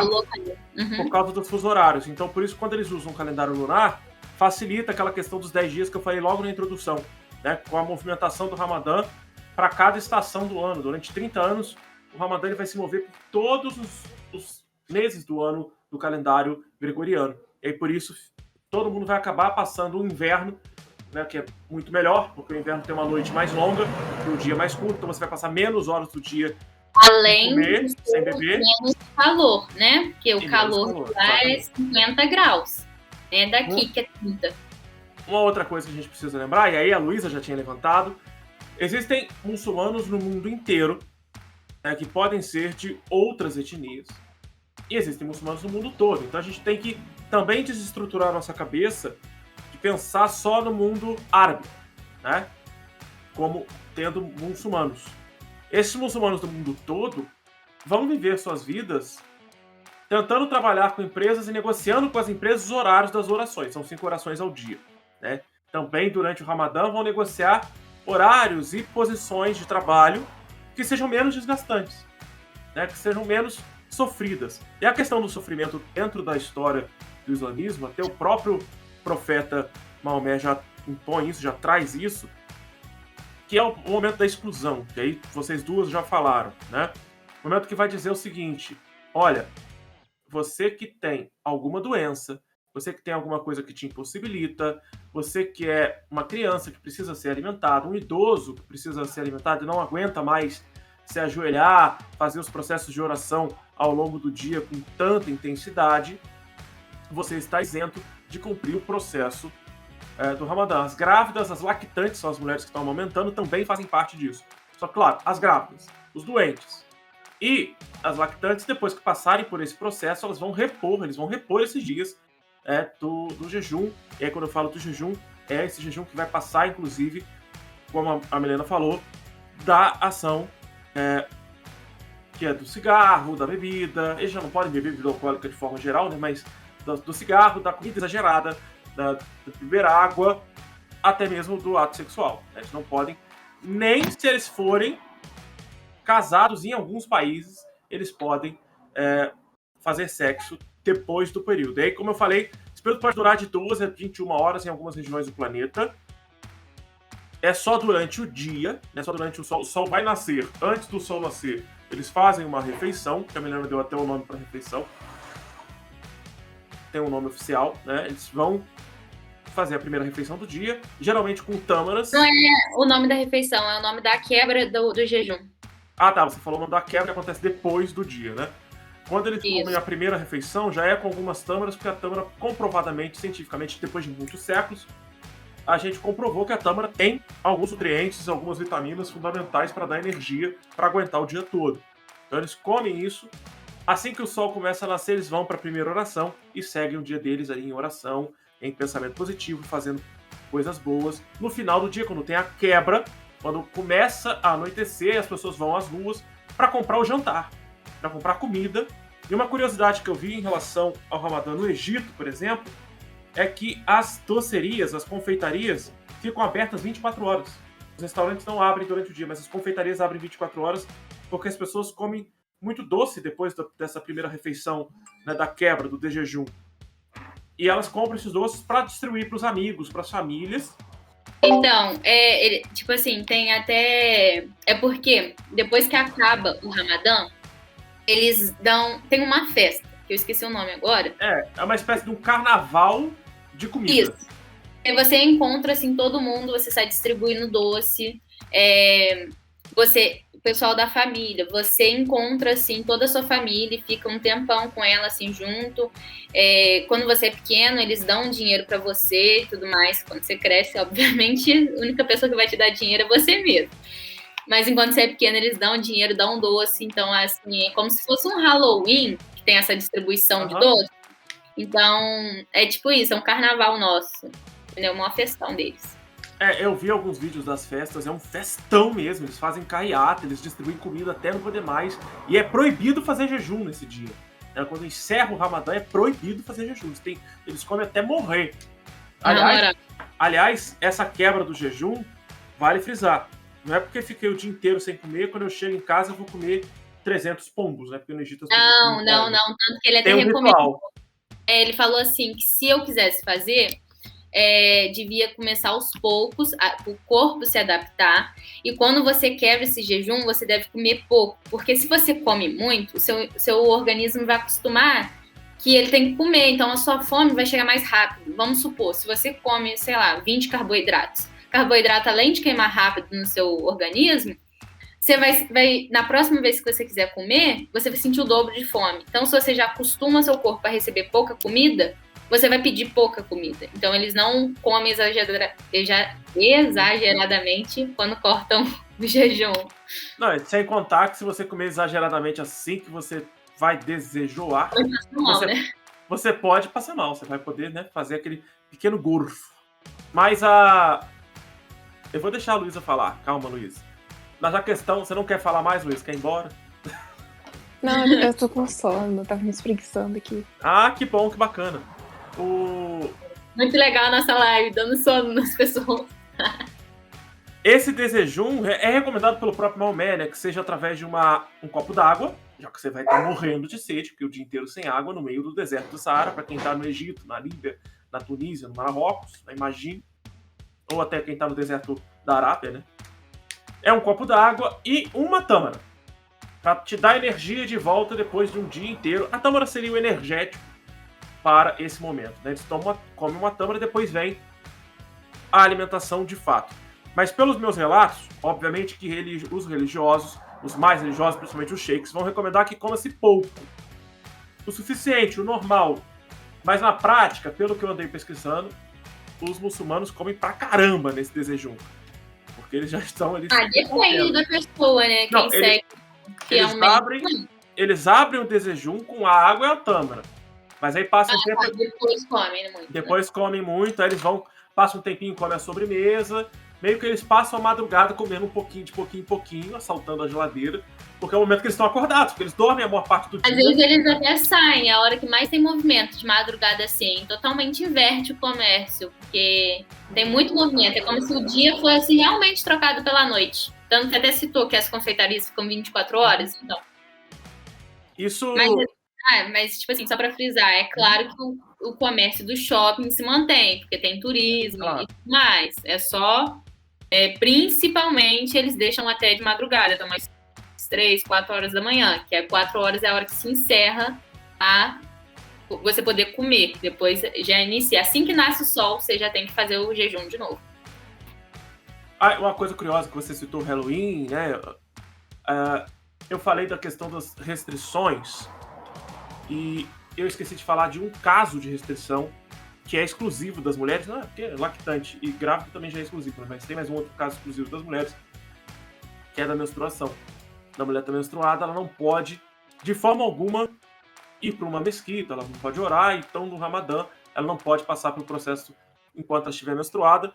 por causa dos fusos horários. Então, por isso, quando eles usam o calendário lunar, facilita aquela questão dos 10 dias que eu falei logo na introdução, né? Com a movimentação do Ramadã para cada estação do ano. Durante 30 anos, o Ramadã ele vai se mover por todos os meses do ano do calendário gregoriano. E aí, por isso, todo mundo vai acabar passando o inverno, né, que é muito melhor, porque o inverno tem uma noite mais longa e um dia mais curto, então você vai passar menos horas do dia além sem comer, sem beber. Menos calor, né? Porque o calor lá é 50 graus. É daqui que é 30. Uma outra coisa que a gente precisa lembrar, e aí a Luísa já tinha levantado, existem muçulmanos no mundo inteiro, né, que podem ser de outras etnias. E existem muçulmanos no mundo todo. Então a gente tem que também desestruturar a nossa cabeça de pensar só no mundo árabe, né? Como tendo muçulmanos. Esses muçulmanos do mundo todo vão viver suas vidas tentando trabalhar com empresas e negociando com as empresas os horários das orações. São 5 orações ao dia, né? Também durante o Ramadã vão negociar horários e posições de trabalho que sejam menos desgastantes, né? Que sejam menos sofridas. E a questão do sofrimento dentro da história do islamismo, até o próprio profeta Maomé já impõe isso, já traz isso, que é o momento da exclusão, que aí vocês duas já falaram, né? O momento que vai dizer o seguinte: olha, você que tem alguma doença, você que tem alguma coisa que te impossibilita, você que é uma criança que precisa ser alimentada, um idoso que precisa ser alimentado e não aguenta mais se ajoelhar, fazer os processos de oração ao longo do dia com tanta intensidade, você está isento de cumprir o processo do Ramadã. As grávidas, as lactantes, são as mulheres que estão amamentando, também fazem parte disso. Só que, claro, as grávidas, os doentes e as lactantes, depois que passarem por esse processo, eles vão repor esses dias do jejum. E aí, quando eu falo do jejum, é esse jejum que vai passar, inclusive, como a Milena falou, da ação que é do cigarro, da bebida. Eles já não podem beber bebida alcoólica de forma geral, né? Mas do cigarro, da comida exagerada, da beber água, até mesmo do ato sexual. Eles não podem, nem se eles forem casados em alguns países, eles podem fazer sexo depois do período. E aí, como eu falei, esse período pode durar de 12 a 21 horas em algumas regiões do planeta. É só durante o dia, né? Só durante o sol. O sol vai nascer. Antes do sol nascer, eles fazem uma refeição, que a menina deu até o nome para refeição. Tem um nome oficial, né? Eles vão fazer a primeira refeição do dia, geralmente com tâmaras. Não é o nome da refeição, é o nome da quebra do jejum. Ah, tá. Você falou o nome da quebra que acontece depois do dia, né? Quando eles comem a primeira refeição, já é com algumas tâmaras, porque a tâmara, comprovadamente, cientificamente, depois de muitos séculos, a gente comprovou que a tâmara tem alguns nutrientes, algumas vitaminas fundamentais para dar energia para aguentar o dia todo. Então eles comem isso. Assim que o sol começa a nascer, eles vão para a primeira oração e seguem o dia deles ali em oração, em pensamento positivo, fazendo coisas boas. No final do dia, quando tem a quebra, quando começa a anoitecer, as pessoas vão às ruas para comprar o jantar, para comprar comida. E uma curiosidade que eu vi em relação ao Ramadã no Egito, por exemplo, é que as docerias, as confeitarias, ficam abertas 24 horas. Os restaurantes não abrem durante o dia, mas as confeitarias abrem 24 horas porque as pessoas comem muito doce depois dessa primeira refeição, né, da quebra, do jejum. E elas compram esses doces para distribuir para os amigos, para as famílias. Então, tipo assim, tem até... É porque depois que acaba o Ramadã, eles tem uma festa, que eu esqueci o nome agora. É uma espécie de um carnaval de comida. Isso. E você encontra, assim, todo mundo, você sai distribuindo doce, o pessoal da família, você encontra, assim, toda a sua família e fica um tempão com ela, assim, junto. Quando você é pequeno, eles dão dinheiro pra você e tudo mais. Quando você cresce, obviamente, a única pessoa que vai te dar dinheiro é você mesmo. Mas enquanto você é pequeno, eles dão dinheiro, dão doce. Então, assim, é como se fosse um Halloween, que tem essa distribuição de doce. Então, é tipo isso, é um carnaval nosso. Entendeu? Uma festão deles. Eu vi alguns vídeos das festas, é um festão mesmo. Eles fazem carreata, eles distribuem comida até não poder mais. E é proibido fazer jejum nesse dia. Quando encerra o Ramadã, é proibido fazer jejum. Eles comem até morrer. Aliás, essa quebra do jejum, vale frisar. Não é porque fiquei o dia inteiro sem comer, quando eu chego em casa eu vou comer 300 pombos, né? Porque no Egito... Não. Tanto que ele até recomendou. Ele falou assim, que se eu quisesse fazer... devia começar aos poucos, o corpo se adaptar, e quando você quebra esse jejum, você deve comer pouco, porque se você come muito, seu organismo vai acostumar que ele tem que comer, então a sua fome vai chegar mais rápido. Vamos supor, se você come, sei lá, 20 carboidrato, além de queimar rápido no seu organismo, você vai na próxima vez que você quiser comer, você vai sentir o dobro de fome. Então, se você já acostuma seu corpo a receber pouca comida, você vai pedir pouca comida. Então, eles não comem exageradamente quando cortam o jejum. Não, sem contar que se você comer exageradamente assim que você vai desejoar, você pode passar mal. Você vai poder, né, fazer aquele pequeno gorfo. Mas eu vou deixar a Luísa falar. Calma, Luísa. Mas a questão, você não quer falar mais, Luísa? Quer ir embora? Não, eu tô com sono. Eu tava me espreguiçando aqui. Ah, que bom, que bacana. Muito legal a nossa live, dando sono nas pessoas. Esse desejum é recomendado pelo próprio Maomé, né? Que seja através de um copo d'água, já que você vai estar morrendo de sede, porque o dia inteiro sem água no meio do deserto do Saara, para quem está no Egito, na Líbia, na Tunísia, no Marrocos, imagine, ou até quem está no deserto da Arábia, né? É um copo d'água e uma tâmara, para te dar energia de volta depois de um dia inteiro. A tâmara seria o energético para esse momento, né? Eles comem uma tâmara e depois vem a alimentação de fato. Mas pelos meus relatos, obviamente que os religiosos, os mais religiosos, principalmente os sheiks, vão recomendar que coma-se pouco. O suficiente, o normal. Mas na prática, pelo que eu andei pesquisando, os muçulmanos comem pra caramba nesse desejum. Porque eles já estão ali... depende da pessoa, né? Quem segue... Eles abrem o desejum com a água e a tâmara. Mas aí passa um tempo... Depois comem muito, aí eles passam um tempinho, comem a sobremesa. Meio que eles passam a madrugada comendo um pouquinho, de pouquinho em pouquinho, assaltando a geladeira. Porque é o momento que eles estão acordados, porque eles dormem a maior parte do dia. Às vezes eles até saem, a hora que mais tem movimento de madrugada, assim. Totalmente inverte o comércio, porque tem muito movimento. É como se o dia fosse realmente trocado pela noite. Tanto que até citou que as confeitarias ficam 24 horas, então. Isso Mas, tipo assim, só pra frisar, é claro que o comércio do shopping se mantém, porque tem turismo Claro. e tudo mais. É só, principalmente, eles deixam até de madrugada, então mais 3, 4 horas da manhã, que é 4 horas é a hora que se encerra a você poder comer. Depois já inicia. Assim que nasce o sol, você já tem que fazer o jejum de novo. Uma coisa curiosa que você citou o Halloween, né? Eu falei da questão das restrições e eu esqueci de falar de um caso de restrição que é exclusivo das mulheres, não é porque é lactante e grávida também já é exclusivo, mas tem mais um outro caso exclusivo das mulheres, que é da menstruação. Da mulher tá menstruada, ela não pode, de forma alguma, ir para uma mesquita, ela não pode orar, então no Ramadã ela não pode passar pelo processo enquanto ela estiver menstruada,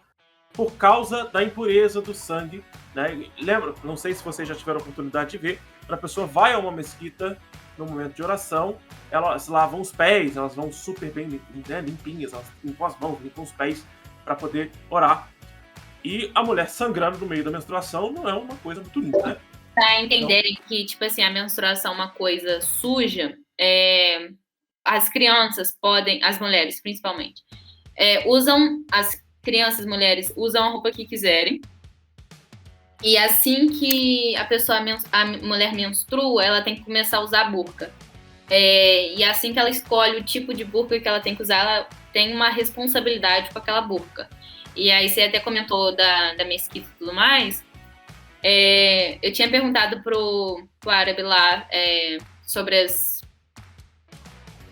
por causa da impureza do sangue, né? Lembra, não sei se vocês já tiveram a oportunidade de ver, quando a pessoa vai a uma mesquita no momento de oração, elas lavam os pés, elas vão super bem, né, limpinhas, elas limpam as mãos, limpam os pés para poder orar. E a mulher sangrando no meio da menstruação não é uma coisa muito linda, né? Pra entenderem que, tipo assim, a menstruação é uma coisa suja, as crianças podem, as mulheres principalmente, as crianças, mulheres, usam a roupa que quiserem. E assim que a mulher menstrua, ela tem que começar a usar burca. E assim que ela escolhe o tipo de burca que ela tem que usar, ela tem uma responsabilidade com aquela burca. E aí você até comentou da mesquita e tudo mais. Eu tinha perguntado pro árabe lá sobre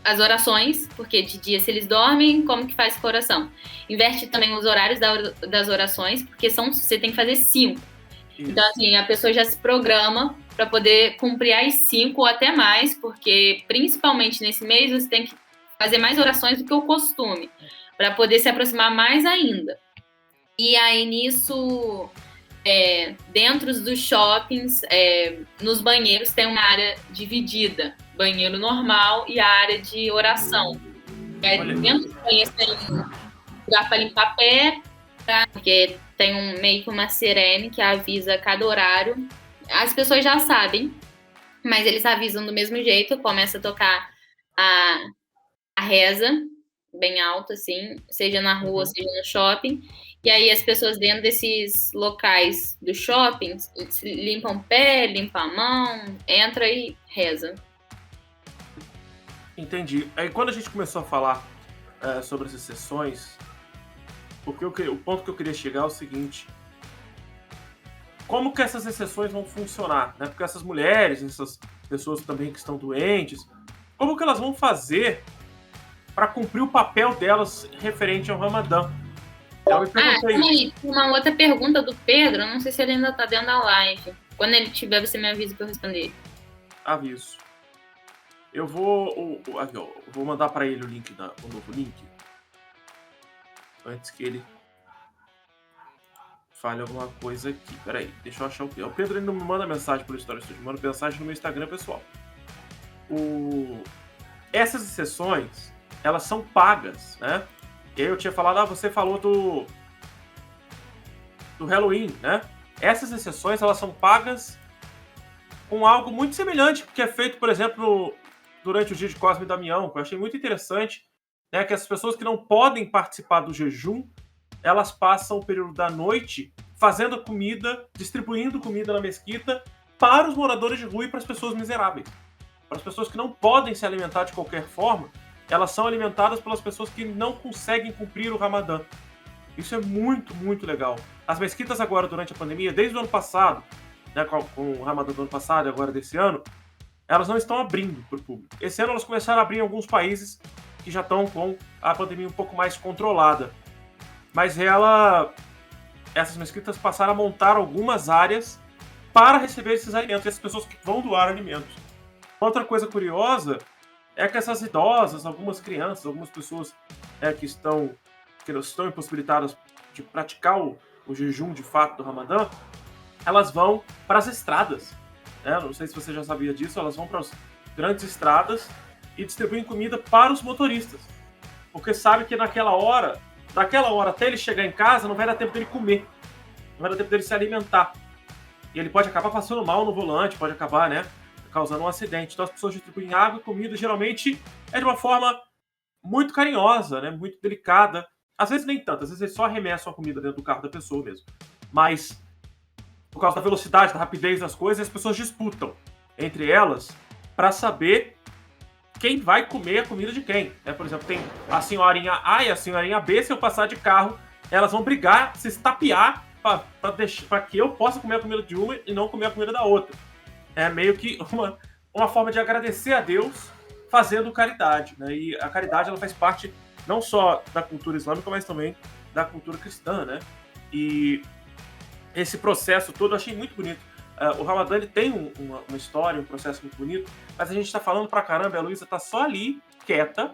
as orações, porque de dia se eles dormem, como que faz com a oração? Inverte também os horários das orações, porque você tem que fazer 5. Então, assim, a pessoa já se programa para poder cumprir as 5 ou até mais, porque principalmente nesse mês você tem que fazer mais orações do que o costume, para poder se aproximar mais ainda. E aí nisso, dentro dos shoppings, nos banheiros tem uma área dividida, banheiro normal e a área de oração. Dentro dos banheiros tem lugar para limpar pé, porque tem meio que uma sirene que avisa cada horário. As pessoas já sabem, mas eles avisam do mesmo jeito. Começa a tocar a reza bem alto, assim, seja na rua, seja no shopping. E aí as pessoas dentro desses locais do shopping limpam o pé, limpam a mão, entra e reza. Entendi. Aí quando a gente começou a falar sobre essas sessões, o ponto que eu queria chegar é o seguinte: como que essas exceções vão funcionar, né? Porque essas mulheres, essas pessoas também que estão doentes, como que elas vão fazer para cumprir o papel delas referente ao Ramadã? Eu me perguntei. Uma outra pergunta do Pedro, não sei se ele ainda tá dentro da live. Quando ele tiver, você me avisa para eu responder. Aviso. Eu vou mandar para ele o novo link, antes que ele fale alguma coisa aqui. Peraí, deixa eu achar o Pedro. O Pedro ele não me manda mensagem por História Estúdio, manda mensagem no meu Instagram pessoal. Essas sessões, elas são pagas, né? E aí eu tinha falado, você falou do Halloween, né? Essas exceções, elas são pagas com algo muito semelhante, que é feito, por exemplo, durante o dia de Cosme e Damião, que eu achei muito interessante, né? Que as pessoas que não podem participar do jejum, elas passam o período da noite fazendo comida, distribuindo comida na mesquita para os moradores de rua e para as pessoas miseráveis. Para as pessoas que não podem se alimentar de qualquer forma, elas são alimentadas pelas pessoas que não conseguem cumprir o Ramadã. Isso é muito, muito legal. As mesquitas agora, durante a pandemia, desde o ano passado, né, com o Ramadã do ano passado e agora desse ano, elas não estão abrindo para o público. Esse ano elas começaram a abrir em alguns países que já estão com a pandemia um pouco mais controlada. Mas essas mesquitas passaram a montar algumas áreas para receber esses alimentos, essas pessoas que vão doar alimentos. Outra coisa curiosa é que essas idosas, algumas crianças, algumas pessoas que estão impossibilitadas de praticar o jejum de fato do Ramadã, elas vão para as estradas. Né? Não sei se você já sabia disso, elas vão para as grandes estradas e distribuem comida para os motoristas. Porque sabe que daquela hora até ele chegar em casa, não vai dar tempo dele comer. Não vai dar tempo dele se alimentar. E ele pode acabar passando mal no volante, pode acabar, né, causando um acidente. Então as pessoas distribuem água e comida, geralmente é de uma forma muito carinhosa, né? Muito delicada. Às vezes nem tanto, às vezes eles só arremessam a comida dentro do carro da pessoa mesmo. Mas, por causa da velocidade, da rapidez das coisas, as pessoas disputam entre elas para saber quem vai comer a comida de quem. Por exemplo, tem a senhorinha A e a senhorinha B, se eu passar de carro, elas vão brigar, se estapear para que eu possa comer a comida de uma e não comer a comida da outra. É meio que uma forma de agradecer a Deus fazendo caridade, né? E a caridade, ela faz parte não só da cultura islâmica, mas também da cultura cristã, né? E esse processo todo eu achei muito bonito. O Ramadã, ele tem uma história, um processo muito bonito, mas a gente tá falando pra caramba, a Luísa tá só ali, quieta,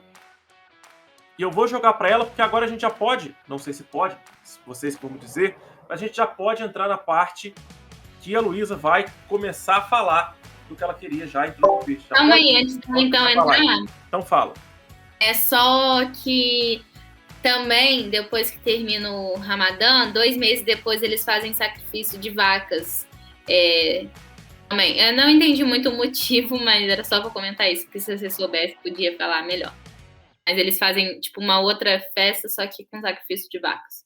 e eu vou jogar pra ela, porque agora a gente já pode, não sei se pode, se vocês como dizer, mas a gente já pode entrar na parte que a Luísa vai começar a falar do que ela queria já introduzir. Calma aí, antes de então entrar. Então fala. É só que também, depois que termina o Ramadã, 2 meses depois eles fazem sacrifício de vacas. Também. Eu não entendi muito o motivo, mas era só pra comentar isso, porque se você soubesse, podia falar melhor. Mas eles fazem, tipo, uma outra festa, só que com sacrifício de vacas.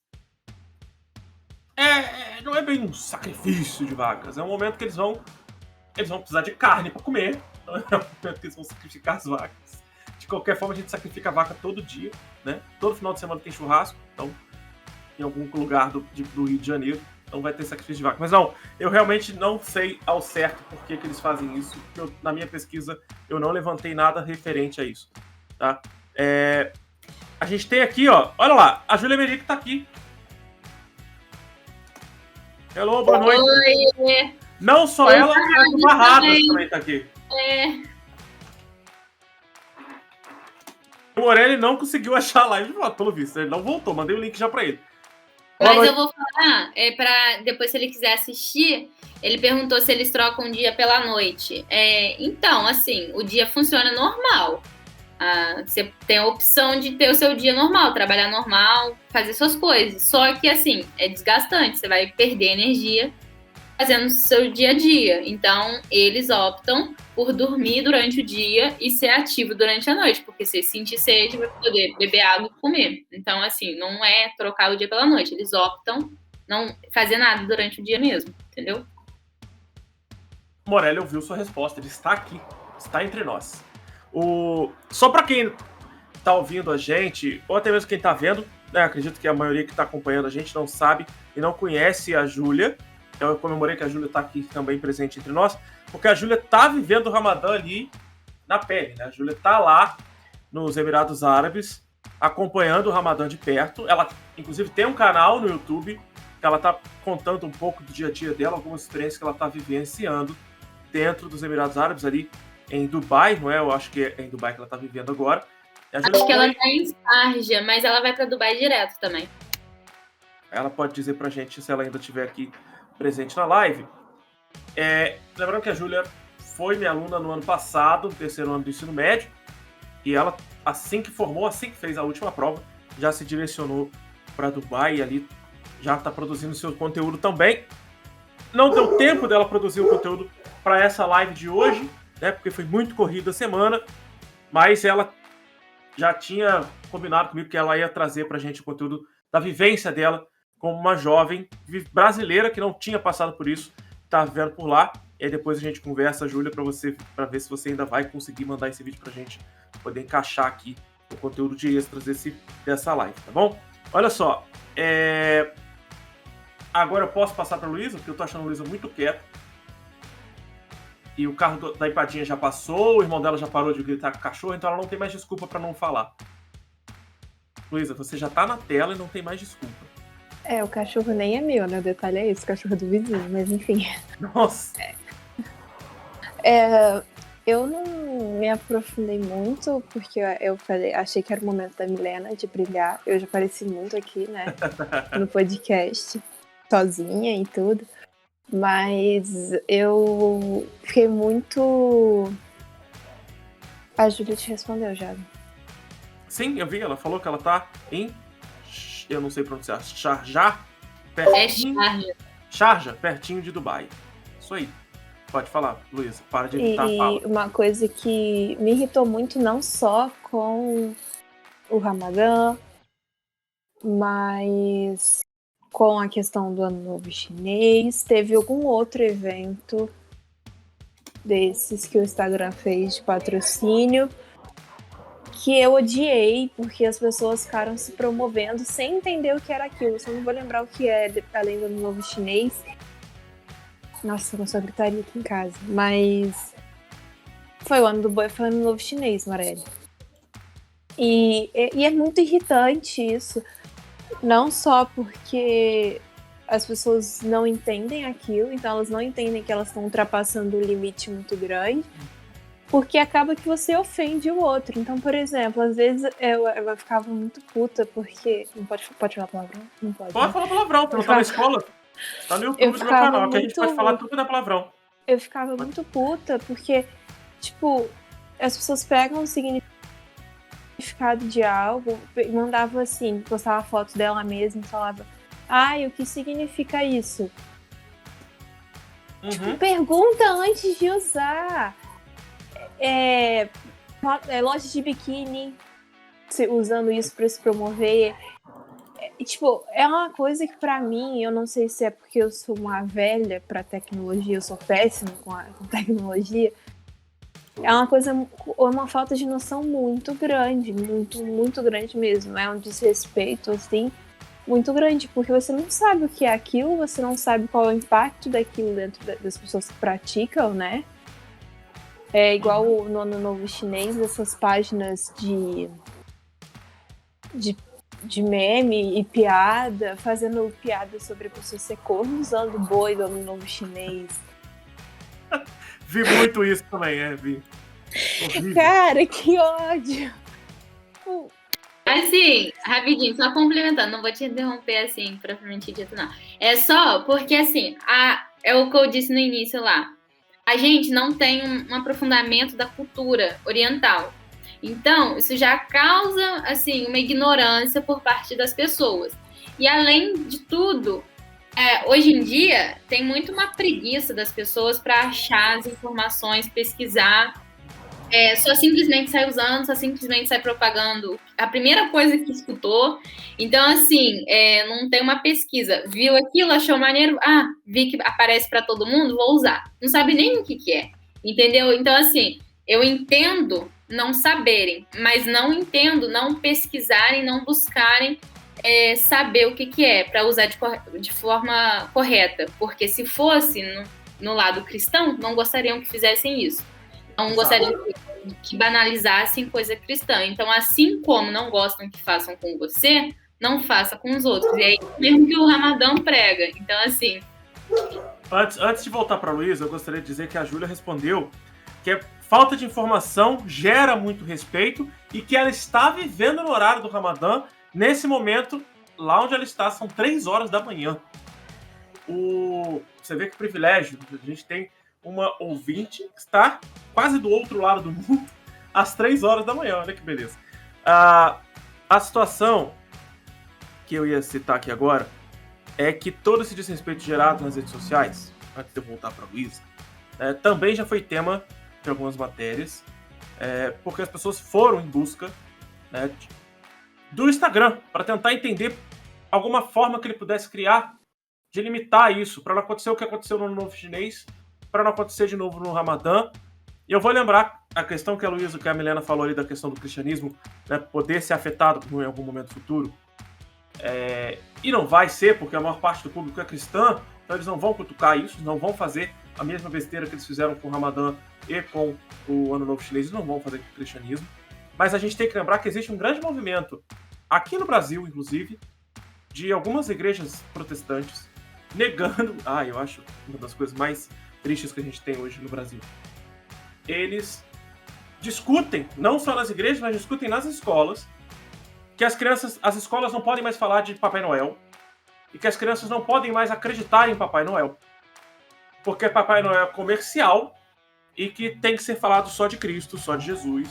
Não é bem um sacrifício de vacas, é um momento que eles vão precisar de carne pra comer. Então é um momento que eles vão sacrificar as vacas. De qualquer forma, a gente sacrifica a vaca todo dia, né? Todo final de semana tem churrasco, então, em algum lugar do Rio de Janeiro, então vai ter sacrifício de vaca. Mas não, eu realmente não sei ao certo por que eles fazem isso, porque na minha pesquisa eu não levantei nada referente a isso, tá? A gente tem aqui, ó, olha lá, a Júlia Meric tá aqui. Hello, boa noite. Oi! Não só Oi, ela, mas o Barradas também tá aqui. O Morelli não conseguiu achar a live de volta, pelo visto. Ele não voltou, mandei o link já pra ele. Mas eu vou falar, pra depois, se ele quiser assistir, ele perguntou se eles trocam o dia pela noite. Então, assim, o dia funciona normal. Você tem a opção de ter o seu dia normal, trabalhar normal, fazer suas coisas. Só que, assim, é desgastante, você vai perder energia fazendo o seu dia a dia. Então, eles optam por dormir durante o dia e ser ativo durante a noite, porque se sentir sede, vai poder beber água e comer. Então, assim, não é trocar o dia pela noite. Eles optam não fazer nada durante o dia mesmo, entendeu? Morelli ouviu sua resposta, ele está aqui, está entre nós. Só para quem tá ouvindo a gente, ou até mesmo quem tá vendo, né, acredito que a maioria que tá acompanhando a gente não sabe e não conhece a Júlia. Então eu comemorei que a Júlia tá aqui também presente entre nós, porque a Júlia tá vivendo o Ramadã ali na pele, né? A Júlia tá lá nos Emirados Árabes, acompanhando o Ramadã de perto. Ela, inclusive, tem um canal no YouTube que ela tá contando um pouco do dia a dia dela, algumas experiências que ela tá vivenciando dentro dos Emirados Árabes, ali em Dubai, não é? Eu acho que é em Dubai que ela tá vivendo agora. Acho que ela tá em Sharjah, mas ela vai pra Dubai direto também. Ela pode dizer pra gente se ela ainda estiver aqui presente na live. Lembrando que a Júlia foi minha aluna no ano passado, no 3º ano do ensino médio, e ela, assim que formou, assim que fez a última prova, já se direcionou para Dubai e ali já está produzindo seu conteúdo também. Não deu tempo dela produzir o conteúdo para essa live de hoje, né, porque foi muito corrida a semana, mas ela já tinha combinado comigo que ela ia trazer para a gente o conteúdo da vivência dela como uma jovem brasileira que não tinha passado por isso, tá vivendo por lá. E aí depois a gente conversa, Júlia, para ver se você ainda vai conseguir mandar esse vídeo pra gente poder encaixar aqui o conteúdo de extras dessa live, tá bom? Olha só, agora eu posso passar pra Luísa, porque eu tô achando a Luísa muito quieta. E o carro da Empadinha já passou, o irmão dela já parou de gritar com o cachorro, então ela não tem mais desculpa pra não falar. Luísa, você já tá na tela e não tem mais desculpa. O cachorro nem é meu, né? O detalhe é esse, o cachorro é do vizinho, mas enfim. Nossa! Eu não me aprofundei muito, porque eu achei que era o momento da Milena de brilhar. Eu já apareci muito aqui, né? No podcast, sozinha e tudo. Mas eu fiquei muito... A Júlia te respondeu já. Sim, eu vi, ela falou que ela tá em... Eu não sei pronunciar. Sharjah? Pertinho, Sharjah. Sharjah, pertinho de Dubai. Isso aí. Pode falar, Luísa, para de evitar a fala. E uma coisa que me irritou muito, não só com o Ramadã, mas com a questão do Ano Novo Chinês, teve algum outro evento desses que o Instagram fez de patrocínio que eu odiei, porque as pessoas ficaram se promovendo sem entender o que era aquilo. Eu só não vou lembrar o que é, além do Ano Novo Chinês. Nossa, começou a gritaria aqui em casa. Mas foi o ano do boi, foi o Ano Novo Chinês, Marelli. E é muito irritante isso. Não só porque as pessoas não entendem aquilo, então elas não entendem que elas estão ultrapassando um limite muito grande, porque acaba que você ofende o outro. Então, por exemplo, às vezes eu ficava muito puta, porque... Não pode falar palavrão? Não pode. Pode falar palavrão, tu não tá na escola? Tá no YouTube do meu canal, que a gente pode falar tudo da palavrão. Eu ficava muito puta, porque, tipo, as pessoas pegam o significado de algo, mandava assim, postava a foto dela mesma e falava: ai, o que significa isso? Tipo, pergunta antes de usar. Loja de biquíni usando isso pra se promover. Tipo, é uma coisa que pra mim, eu não sei se é porque eu sou uma velha pra tecnologia, eu sou péssima com tecnologia. É uma coisa, uma falta de noção muito grande, muito grande mesmo. É um desrespeito, assim, muito grande, porque você não sabe o que é aquilo, você não sabe qual é o impacto daquilo dentro das pessoas que praticam, né? É igual no Ano Novo Chinês, essas páginas de meme e piada, fazendo piada sobre a pessoa ser corno, usando o boi do Ano Novo Chinês. Vi muito isso também, vi. Horrível. Cara, que ódio! Assim, rapidinho, só complementando, não vou te interromper assim, propriamente dito, não. É só porque, assim, é o que eu disse no início lá. A gente não tem um aprofundamento da cultura oriental. Então, isso já causa, assim, uma ignorância por parte das pessoas. E, além de tudo, hoje em dia, tem muito uma preguiça das pessoas para achar as informações, pesquisar. Só simplesmente sai usando, só simplesmente sai propagando a primeira coisa que escutou. Então, assim, não tem uma pesquisa. Viu aquilo, achou maneiro? Ah, vi que aparece para todo mundo, vou usar. Não sabe nem o que é, entendeu? Então, assim, eu entendo não saberem, mas não entendo não pesquisarem, não buscarem saber o que é, para usar de forma correta. Porque se fosse no lado cristão, não gostariam que fizessem isso. Não gostariam que banalizassem coisa cristã. Então, assim como não gostam que façam com você, não faça com os outros. E é isso mesmo que o Ramadã prega. Então, assim... Antes de voltar para a Luísa, eu gostaria de dizer que a Júlia respondeu que falta de informação gera muito respeito e que ela está vivendo no horário do Ramadã. Nesse momento, lá onde ela está, são 3 horas da manhã. Você vê que privilégio. A gente tem uma ouvinte que está quase do outro lado do mundo às 3 horas da manhã. Olha que beleza. A situação que eu ia citar aqui agora é que todo esse desrespeito gerado nas redes sociais, antes de eu voltar para a Luísa, também já foi tema de algumas matérias, porque as pessoas foram em busca do Instagram para tentar entender alguma forma que ele pudesse criar de limitar isso, para não acontecer o que aconteceu no Ano Novo Chinês, para não acontecer de novo no Ramadã. E eu vou lembrar a questão que a Luísa, que a Milena falou ali da questão do cristianismo, poder ser afetado em algum momento futuro. E não vai ser, porque a maior parte do público é cristã, então eles não vão cutucar isso, não vão fazer a mesma besteira que eles fizeram com o Ramadã e com o Ano Novo Chinês, eles não vão fazer com o cristianismo. Mas a gente tem que lembrar que existe um grande movimento, aqui no Brasil, inclusive, de algumas igrejas protestantes negando... eu acho uma das coisas mais tristes que a gente tem hoje no Brasil. Eles discutem, não só nas igrejas, mas discutem nas escolas, que as escolas não podem mais falar de Papai Noel e que as crianças não podem mais acreditar em Papai Noel, porque Papai Noel é comercial e que tem que ser falado só de Cristo, só de Jesus,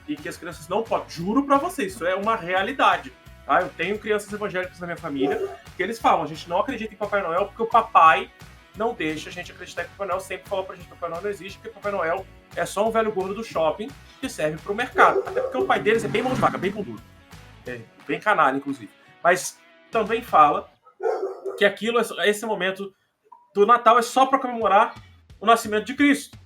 e que as crianças não podem. Juro pra vocês, isso é uma realidade. Eu tenho crianças evangélicas na minha família que eles falam: a gente não acredita em Papai Noel porque o papai não deixa a gente acreditar que o Papai Noel sempre falou pra gente que o Papai Noel não existe, porque o Papai Noel é só um velho gordo do shopping que serve pro mercado. Até porque o pai deles é bem mão de vaca, bem pão duro. Bem canalha, inclusive. Mas também fala que aquilo, esse momento do Natal é só para comemorar o nascimento de Cristo.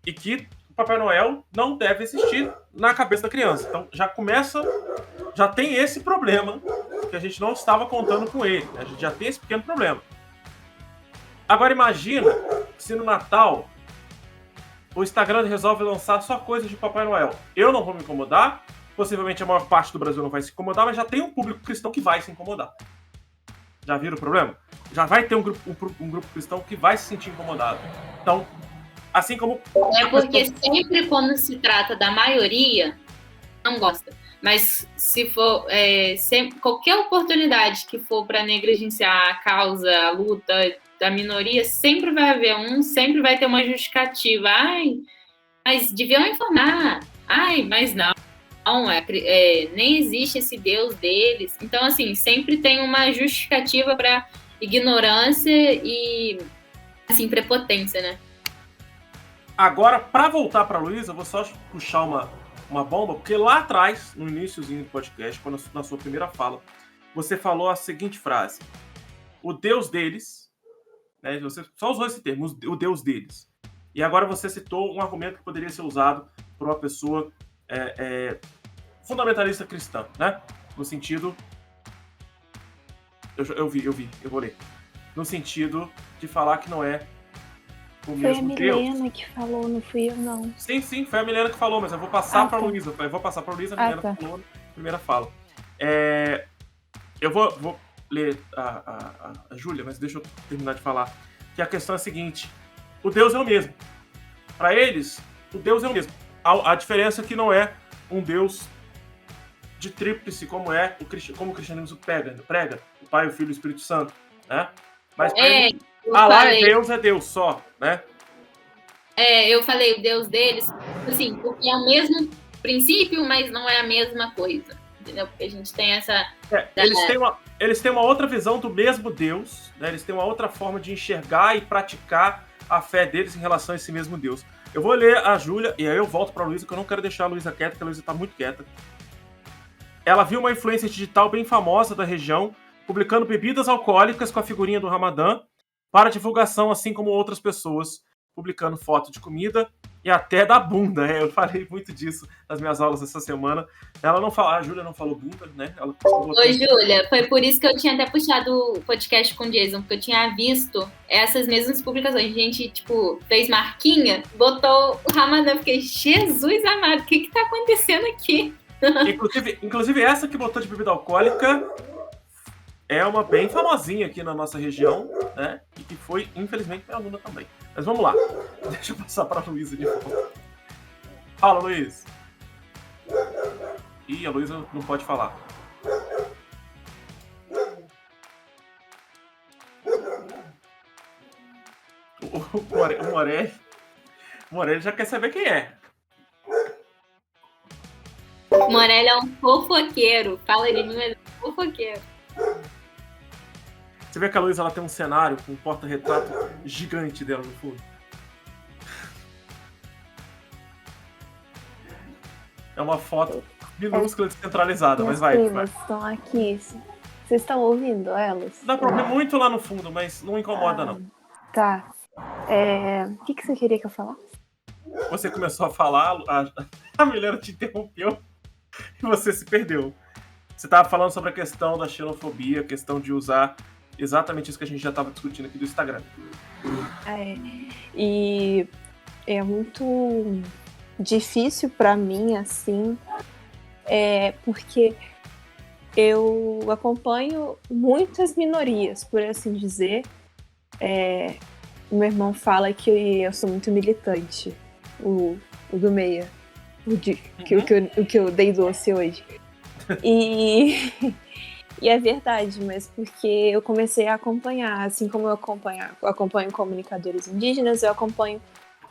E que o Papai Noel não deve existir na cabeça da criança. Então já tem esse problema que a gente não estava contando com ele. A gente já tem esse pequeno problema. Agora imagina se no Natal o Instagram resolve lançar só coisas de Papai Noel. Eu não vou me incomodar, possivelmente a maior parte do Brasil não vai se incomodar, mas já tem um público cristão que vai se incomodar. Já viram o problema? Já vai ter um grupo cristão que vai se sentir incomodado. Então, assim como... É porque sempre quando se trata da maioria, não gosta. Mas se for qualquer oportunidade que for para negligenciar a causa, a luta da minoria, sempre vai haver sempre vai ter uma justificativa. Ai, mas deviam informar. Ai, mas não. Nem existe esse Deus deles. Então, assim, sempre tem uma justificativa para ignorância e, assim, prepotência, né? Agora, para voltar para a Luísa, eu vou só puxar uma bomba, porque lá atrás, no iniciozinho do podcast, quando na sua primeira fala, você falou a seguinte frase: o Deus deles, né? Você só usou esse termo, o Deus deles. E agora você citou um argumento que poderia ser usado por uma pessoa fundamentalista cristã, né? No sentido... Eu vou ler. No sentido de falar que não é o mesmo Deus. Foi a Milena que falou, não fui eu, não. Sim, foi a Milena que falou, mas eu vou passar para a Luísa. Eu vou passar para a Luísa, a Milena falou na primeira fala. Eu vou ler a Júlia, mas deixa eu terminar de falar. Que a questão é a seguinte: o Deus é o mesmo. Para eles, o Deus é o mesmo. A diferença é que não é um Deus de tríplice, como o cristianismo prega, o Pai, o Filho e o Espírito Santo, né? Mas Allah é Deus só, né? Eu falei o Deus deles, assim, porque é o mesmo princípio, mas não é a mesma coisa, entendeu? Porque a gente tem essa... Eles têm uma outra visão do mesmo Deus, né? Eles têm uma outra forma de enxergar e praticar a fé deles em relação a esse mesmo Deus. Eu vou ler a Júlia, e aí eu volto para a Luísa, que eu não quero deixar a Luísa quieta, porque a Luísa está muito quieta. Ela viu uma influência digital bem famosa da região, publicando bebidas alcoólicas com a figurinha do Ramadã para divulgação, assim como outras pessoas, publicando foto de comida e até da bunda. Eu falei muito disso nas minhas aulas essa semana. A Júlia não falou bunda, né? Oi, Júlia, foi por isso que eu tinha até puxado o podcast com o Jason, porque eu tinha visto essas mesmas publicações. A gente, fez marquinha, botou o Ramadã, porque Jesus amado, o que tá acontecendo aqui? Inclusive essa que botou de bebida alcoólica é uma bem famosinha aqui na nossa região, né? E que foi, infelizmente, minha aluna também. Mas vamos lá. Deixa eu passar para a Luísa de novo. Fala, Luiz. Ih, a Luísa não pode falar. O Morelli já quer saber quem é. Morelli é um fofoqueiro. Fala de mim, mas é um fofoqueiro. Você vê que a Luísa ela tem um cenário com um porta-retrato gigante dela no fundo. É uma foto minúscula descentralizada, mas vai. Minhas primas estão aqui. Vocês estão ouvindo elas? Dá pra ouvir muito lá no fundo, mas não incomoda, não. Tá. O que você queria que eu falasse? Você começou a falar, a Milena te interrompeu e você se perdeu. Você estava falando sobre a questão da xenofobia, a questão de usar exatamente isso que a gente já estava discutindo aqui do Instagram. E é muito difícil para mim, assim, porque eu acompanho muitas minorias, por assim dizer. Meu irmão fala que eu sou muito militante, o do meia, o que eu dei doce hoje. E é verdade, mas porque eu comecei a acompanhar, assim como eu acompanho comunicadores indígenas, eu acompanho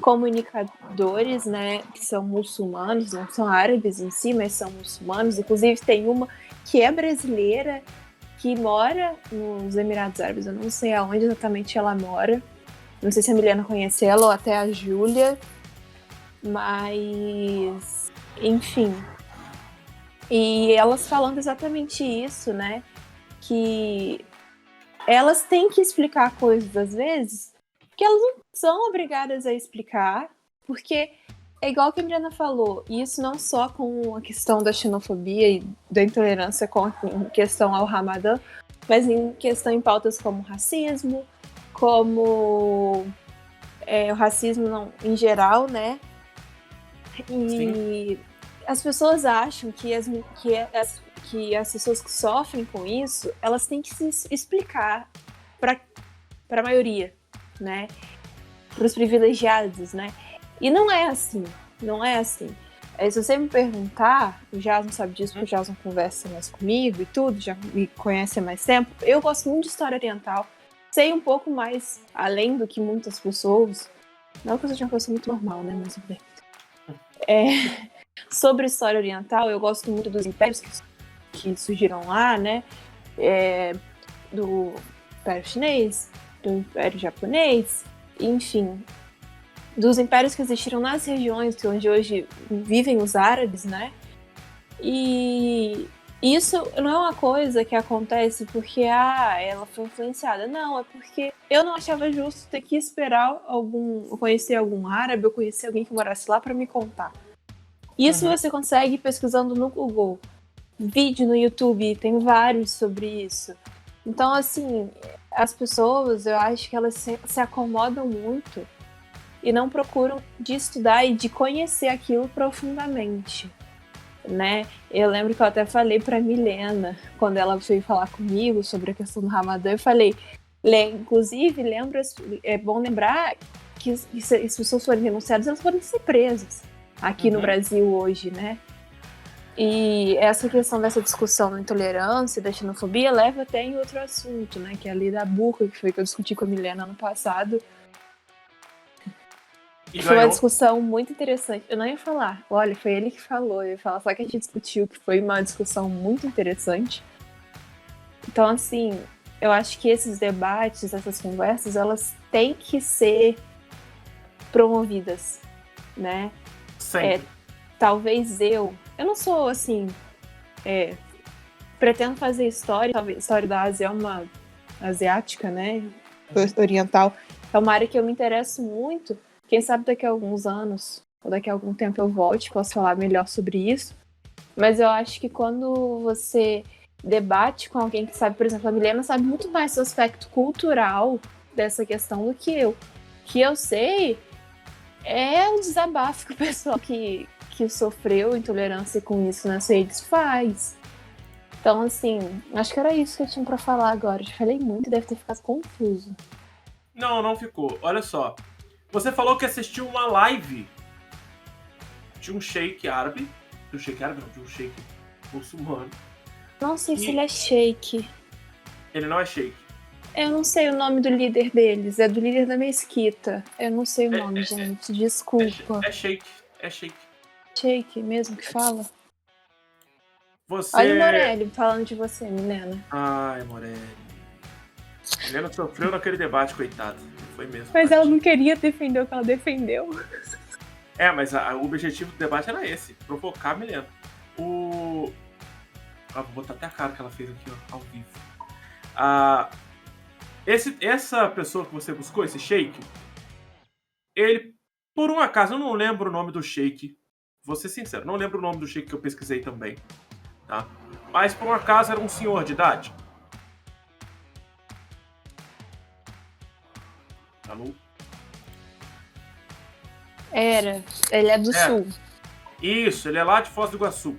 comunicadores, né, que são muçulmanos, não são árabes em si, mas são muçulmanos. Inclusive tem uma que é brasileira, que mora nos Emirados Árabes, eu não sei aonde exatamente ela mora, Não sei se a Milena conhece ela ou até a Júlia, mas enfim. E elas falando exatamente isso, né? Que elas têm que explicar coisas às vezes que elas não são obrigadas a explicar, porque é igual que a Milena falou, e isso não só com a questão da xenofobia e da intolerância em questão ao Ramadã, mas em questão em pautas como racismo, como o racismo não, em geral, né? E as pessoas acham que as pessoas que sofrem com isso, elas têm que se explicar para a maioria, né? Para os privilegiados, né? E não é assim, não é assim. Se você me perguntar, o Jason sabe disso, porque o Jason conversa mais comigo e tudo, já me conhece há mais tempo. Eu gosto muito de história oriental, sei um pouco mais além do que muitas pessoas. Não que eu seja uma pessoa muito normal, né? Mas bem. Sobre história oriental, eu gosto muito dos impérios que surgiram lá, né? Do Império Chinês, do Império Japonês, enfim, dos impérios que existiram nas regiões onde hoje vivem os árabes, né? E isso não é uma coisa que acontece porque ela foi influenciada. Não, é porque eu não achava justo ter que esperar conhecer algum árabe ou conhecer alguém que morasse lá para me contar. Isso você consegue pesquisando no Google. Vídeo no YouTube, tem vários sobre isso. Então, assim, as pessoas, eu acho que elas se acomodam muito e não procuram de estudar e de conhecer aquilo profundamente, né? Eu lembro que eu até falei pra Milena, quando ela veio falar comigo sobre a questão do Ramadã, eu falei, inclusive, é bom lembrar que se as pessoas forem denunciadas, elas podem ser presas aqui no Brasil hoje, né? E essa questão dessa discussão da intolerância, da xenofobia, leva até em outro assunto, né? Que é a lei da burca, que foi que eu discuti com a Milena ano passado. E foi uma discussão muito interessante. Eu não ia falar, olha, foi ele que falou, eu ia falar só que a gente discutiu, que foi uma discussão muito interessante. Então, assim, eu acho que esses debates, essas conversas, elas têm que ser promovidas, né? Sempre. Talvez eu não sou, assim, pretendo fazer história, talvez a história da Ásia é uma asiática, né, oriental, é uma área que eu me interesso muito, quem sabe daqui a alguns anos, ou daqui a algum tempo eu volte, posso falar melhor sobre isso, mas eu acho que quando você debate com alguém que sabe, por exemplo, a Milena sabe muito mais do aspecto cultural dessa questão do que eu. O que eu sei é o desabafo que o pessoal que sofreu intolerância com isso nas redes faz. Então, assim, acho que era isso que eu tinha pra falar agora. Eu falei muito, deve ter ficado confuso. Não ficou. Olha só. Você falou que assistiu uma live de um sheik árabe. De um sheik muçulmano. Não sei se ele é sheik. Ele não é sheik. Eu não sei o nome do líder deles. É do líder da mesquita. Eu não sei o nome, gente. Desculpa. É sheik. Sheik mesmo que fala? Você... Olha o Morelli falando de você, Milena. Ai, Morelli. Milena sofreu naquele debate, coitada. Foi mesmo. Mas ela não queria defender o que ela defendeu. Mas o objetivo do debate era esse. Provocar a Milena. Vou botar até a cara que ela fez aqui, ó, ao vivo. Essa pessoa que você buscou, esse sheik, ele, por um acaso, eu não lembro o nome do sheik. Vou ser sincero, não lembro o nome do sheik que eu pesquisei também. Tá? Mas, por um acaso, era um senhor de idade. Alô? Era. Ele é do sul. Isso, ele é lá de Foz do Iguaçu.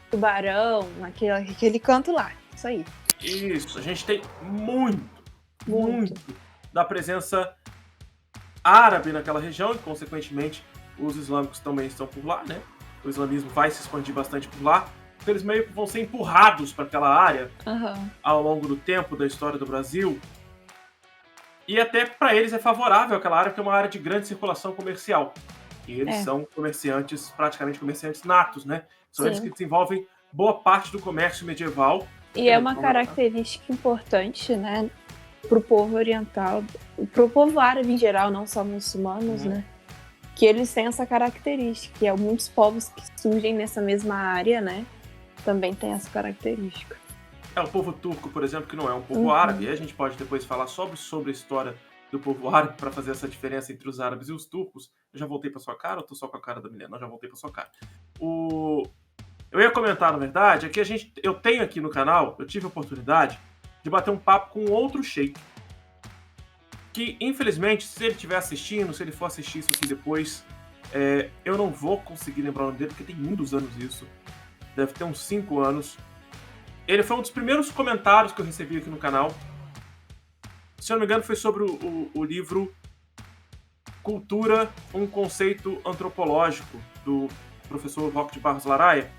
Tubarão, aquele canto lá. Isso aí. Isso, a gente tem muito da presença árabe naquela região e, consequentemente, os islâmicos também estão por lá, né? O islamismo vai se expandir bastante por lá. Então, eles meio que vão ser empurrados para aquela área ao longo do tempo da história do Brasil. E até para eles é favorável aquela área, porque é uma área de grande circulação comercial. E eles são praticamente comerciantes natos, né? São eles que desenvolvem boa parte do comércio medieval. E é uma característica importante, né? pro povo oriental, pro povo árabe em geral, não só muçulmanos, né? Que eles têm essa característica, que muitos povos que surgem nessa mesma área, né? Também tem essa característica. O povo turco, por exemplo, que não é um povo árabe, e a gente pode depois falar sobre a história do povo árabe para fazer essa diferença entre os árabes e os turcos. Eu já voltei para sua cara ou tô só com a cara da Milena? Eu já voltei para sua cara. Eu ia comentar, na verdade, é que eu tenho aqui no canal, eu tive a oportunidade de bater um papo com outro sheik, que, infelizmente, se ele estiver assistindo, se ele for assistir isso aqui depois, eu não vou conseguir lembrar o nome dele, porque tem muitos anos isso. Deve ter uns 5 anos. Ele foi um dos primeiros comentários que eu recebi aqui no canal. Se eu não me engano, foi sobre o livro Cultura, um conceito antropológico, do professor Roque de Barros Laraia.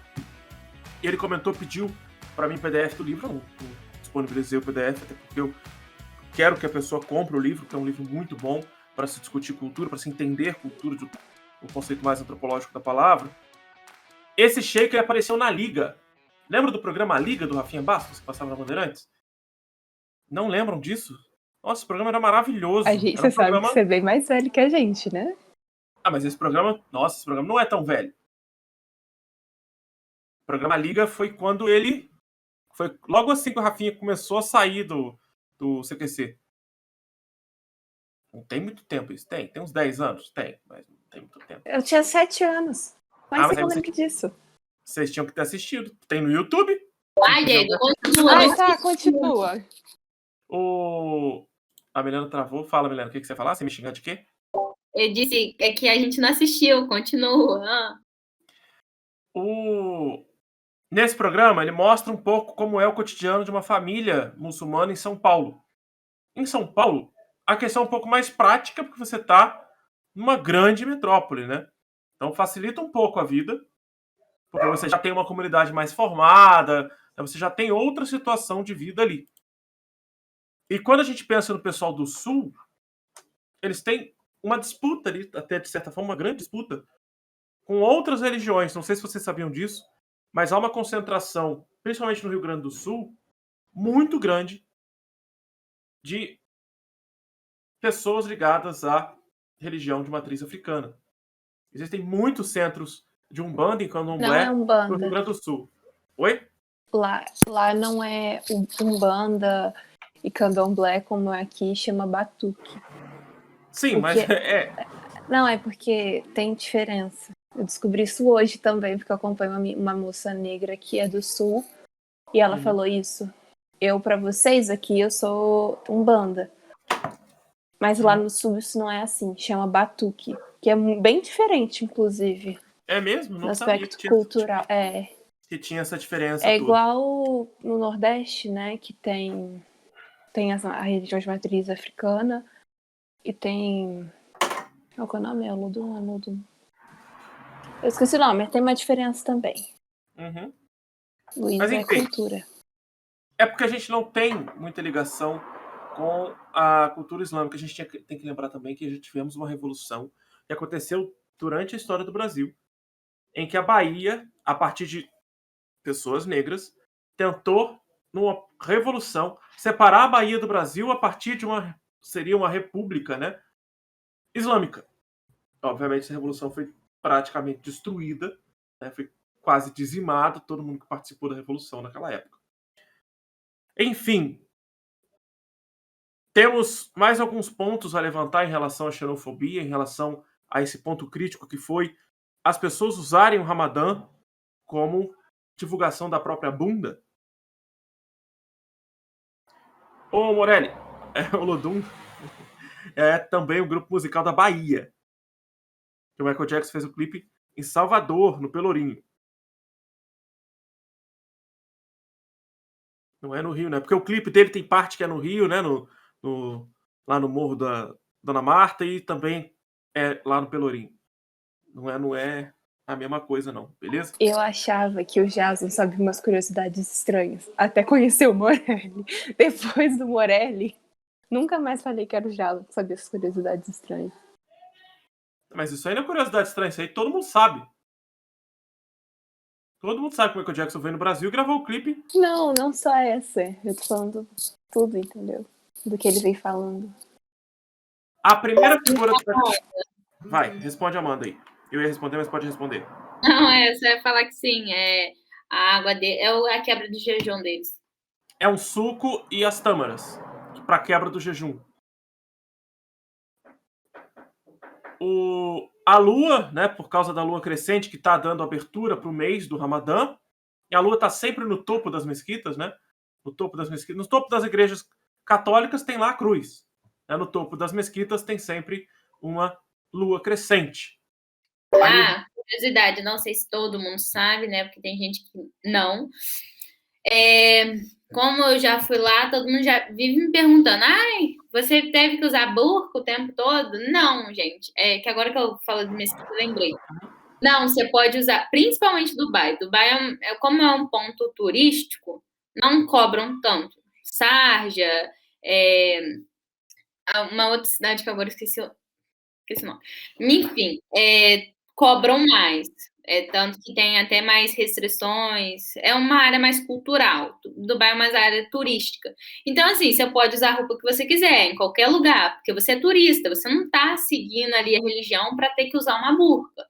E ele comentou, pediu para mim PDF do livro. Eu não disponibilizei o PDF, até porque eu quero que a pessoa compre o livro, que é um livro muito bom para se discutir cultura, para se entender cultura, o conceito mais antropológico da palavra. Esse sheik apareceu na Liga. Lembra do programa Liga, do Rafinha Bastos, que passava na Bandeirantes? Não lembram disso? Nossa, esse programa era maravilhoso. Você sabe que você é bem mais velho que a gente, né? Mas esse programa não é tão velho. O programa Liga foi quando ele... Foi logo assim que o Rafinha começou a sair do CQC. Não tem muito tempo isso. Tem uns 10 anos? Tem, mas não tem muito tempo. Eu tinha 7 anos. Mas eu lembro disso. Vocês tinham que ter assistido. Tem no YouTube. Continua. A Milena travou. Fala, Milena, o que você ia falar? Você me xingar de quê? Eu disse que a gente não assistiu. Continua. Nesse programa, ele mostra um pouco como é o cotidiano de uma família muçulmana em São Paulo. Em São Paulo, a questão é um pouco mais prática, porque você está numa grande metrópole, né? Então facilita um pouco a vida, porque você já tem uma comunidade mais formada, você já tem outra situação de vida ali. E quando a gente pensa no pessoal do Sul, eles têm uma disputa ali, até de certa forma, uma grande disputa, com outras religiões. Não sei se vocês sabiam disso, mas há uma concentração, principalmente no Rio Grande do Sul, muito grande de pessoas ligadas à religião de matriz africana. Existem muitos centros de Umbanda e Candomblé no Rio Grande do Sul. Oi? Lá não é Umbanda e Candomblé como é aqui, chama Batuque. Sim, mas Não, é porque tem diferença. Eu descobri isso hoje também, porque eu acompanho uma moça negra que é do Sul, e ela falou isso. Pra vocês aqui, eu sou Umbanda. Mas lá no Sul isso não é assim, chama Batuque, que é bem diferente, inclusive. É mesmo? Não no aspecto cultural. Que tinha essa diferença. É igual no Nordeste, né, que tem a religião de matriz africana e tem... Qual que é o nome? É o Ludum. Eu esqueci o nome, mas tem uma diferença também. Luiz, é cultura. É porque a gente não tem muita ligação com a cultura islâmica. A gente tem que lembrar também que já tivemos uma revolução que aconteceu durante a história do Brasil, em que a Bahia, a partir de pessoas negras, tentou, numa revolução, separar a Bahia do Brasil a partir de seria uma república, né, islâmica. Obviamente, essa revolução foi praticamente destruída, né, foi quase dizimado todo mundo que participou da revolução naquela época. Enfim, temos mais alguns pontos a levantar em relação à xenofobia, em relação a esse ponto crítico que foi as pessoas usarem o Ramadã como divulgação da própria bunda. Ô, Morelli, o Ludum é também o grupo musical da Bahia. O Michael Jackson fez o clipe em Salvador, no Pelourinho. Não é no Rio, né? Porque o clipe dele tem parte que é no Rio, né? Lá no Morro da Dona Marta, e também é lá no Pelourinho. Não é a mesma coisa, não, beleza? Eu achava que o Jason sabia umas curiosidades estranhas, até conhecer o Morelli. Depois do Morelli, nunca mais falei que era o Jason que sabia essas curiosidades estranhas. Mas isso aí não é curiosidade estranha, isso aí todo mundo sabe. Todo mundo sabe que o Michael Jackson veio no Brasil e gravou o clipe. Não só essa. Eu tô falando tudo, entendeu? do que ele vem falando. A primeira figura... Vai, responde, Amanda, aí. Eu ia responder, mas pode responder. Não, você vai falar que sim. A água dele é a quebra do jejum deles. É um suco e as tâmaras, para quebra do jejum. A lua, né, por causa da lua crescente, que está dando abertura para o mês do Ramadã, e a lua está sempre no topo das mesquitas, né? No topo das mesquitas. No topo das igrejas católicas tem lá a cruz. Né? No topo das mesquitas tem sempre uma lua crescente. Curiosidade, não sei se todo mundo sabe, né? Porque tem gente que não. Como eu já fui lá, todo mundo já vive me perguntando: ai, você teve que usar burca o tempo todo? Não, gente. Que agora que eu falo de mesquita, eu lembrei. Não, você pode usar, principalmente Dubai. Dubai, como é um ponto turístico, não cobram tanto. Sharjah, uma outra cidade que agora esqueci o nome. Enfim, cobram mais. Tanto que tem até mais restrições. É uma área mais cultural. Dubai é uma área turística. Então, assim, você pode usar a roupa que você quiser, em qualquer lugar, porque você é turista, você não está seguindo ali a religião para ter que usar uma burca.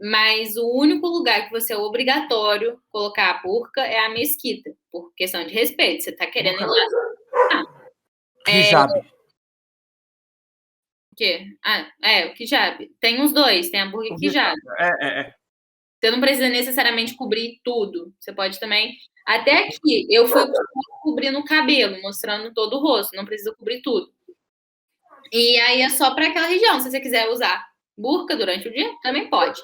Mas o único lugar que você é obrigatório colocar a burca é a mesquita, por questão de respeito. Você está querendo ir lá. Hijab. O quê? O hijab. Tem os dois, tem a burca e o hijab. Você não precisa necessariamente cobrir tudo. Você pode também... Até aqui, eu fui cobrindo o cabelo, mostrando todo o rosto. Não precisa cobrir tudo. E aí é só para aquela região. Se você quiser usar burca durante o dia, também pode.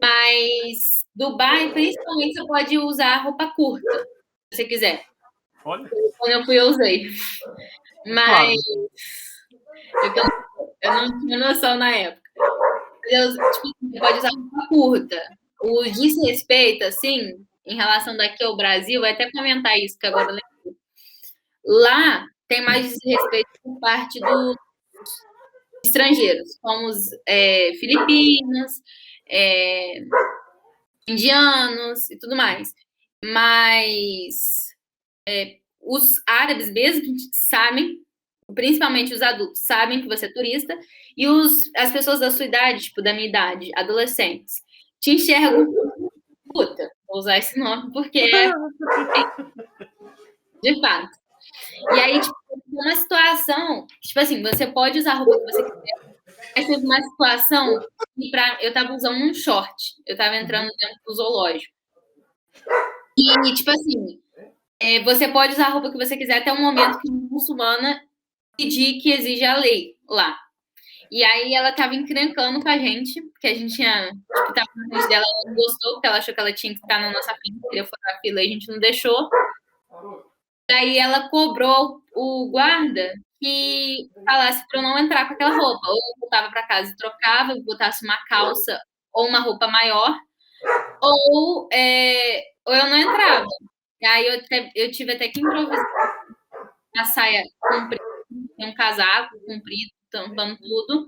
Mas Dubai, principalmente, você pode usar roupa curta, se você quiser. Olha. Quando eu fui, eu usei. Mas eu não tinha noção na época. Você pode usar roupa curta. O desrespeito, assim, em relação daqui ao Brasil, vai até comentar isso, que agora eu lembro. Lá tem mais desrespeito por parte dos estrangeiros, como os filipinos, indianos e tudo mais. Mas os árabes mesmo sabem, principalmente os adultos, sabem que você é turista, e as pessoas da sua idade, tipo, da minha idade, adolescentes, te enxergam puta, vou usar esse nome porque de fato. E aí, tipo, uma situação, tipo assim, você pode usar a roupa que você quiser. Mas teve uma situação que eu tava usando um short. Eu tava entrando dentro do zoológico. E, tipo assim, você pode usar a roupa que você quiser até o momento que a muçulmana pedir que exige a lei lá. E aí ela tava encrencando com a gente, porque a gente tinha, tipo, tava na frente dela, ela não gostou, porque ela achou que ela tinha que estar na nossa fila, queria furar a fila e a gente não deixou. Daí ela cobrou o guarda que falasse para eu não entrar com aquela roupa. Ou eu voltava para casa e trocava, eu botasse uma calça ou uma roupa maior, ou eu não entrava. E aí eu tive até que improvisar uma saia comprida, um casaco comprido, tampando tudo,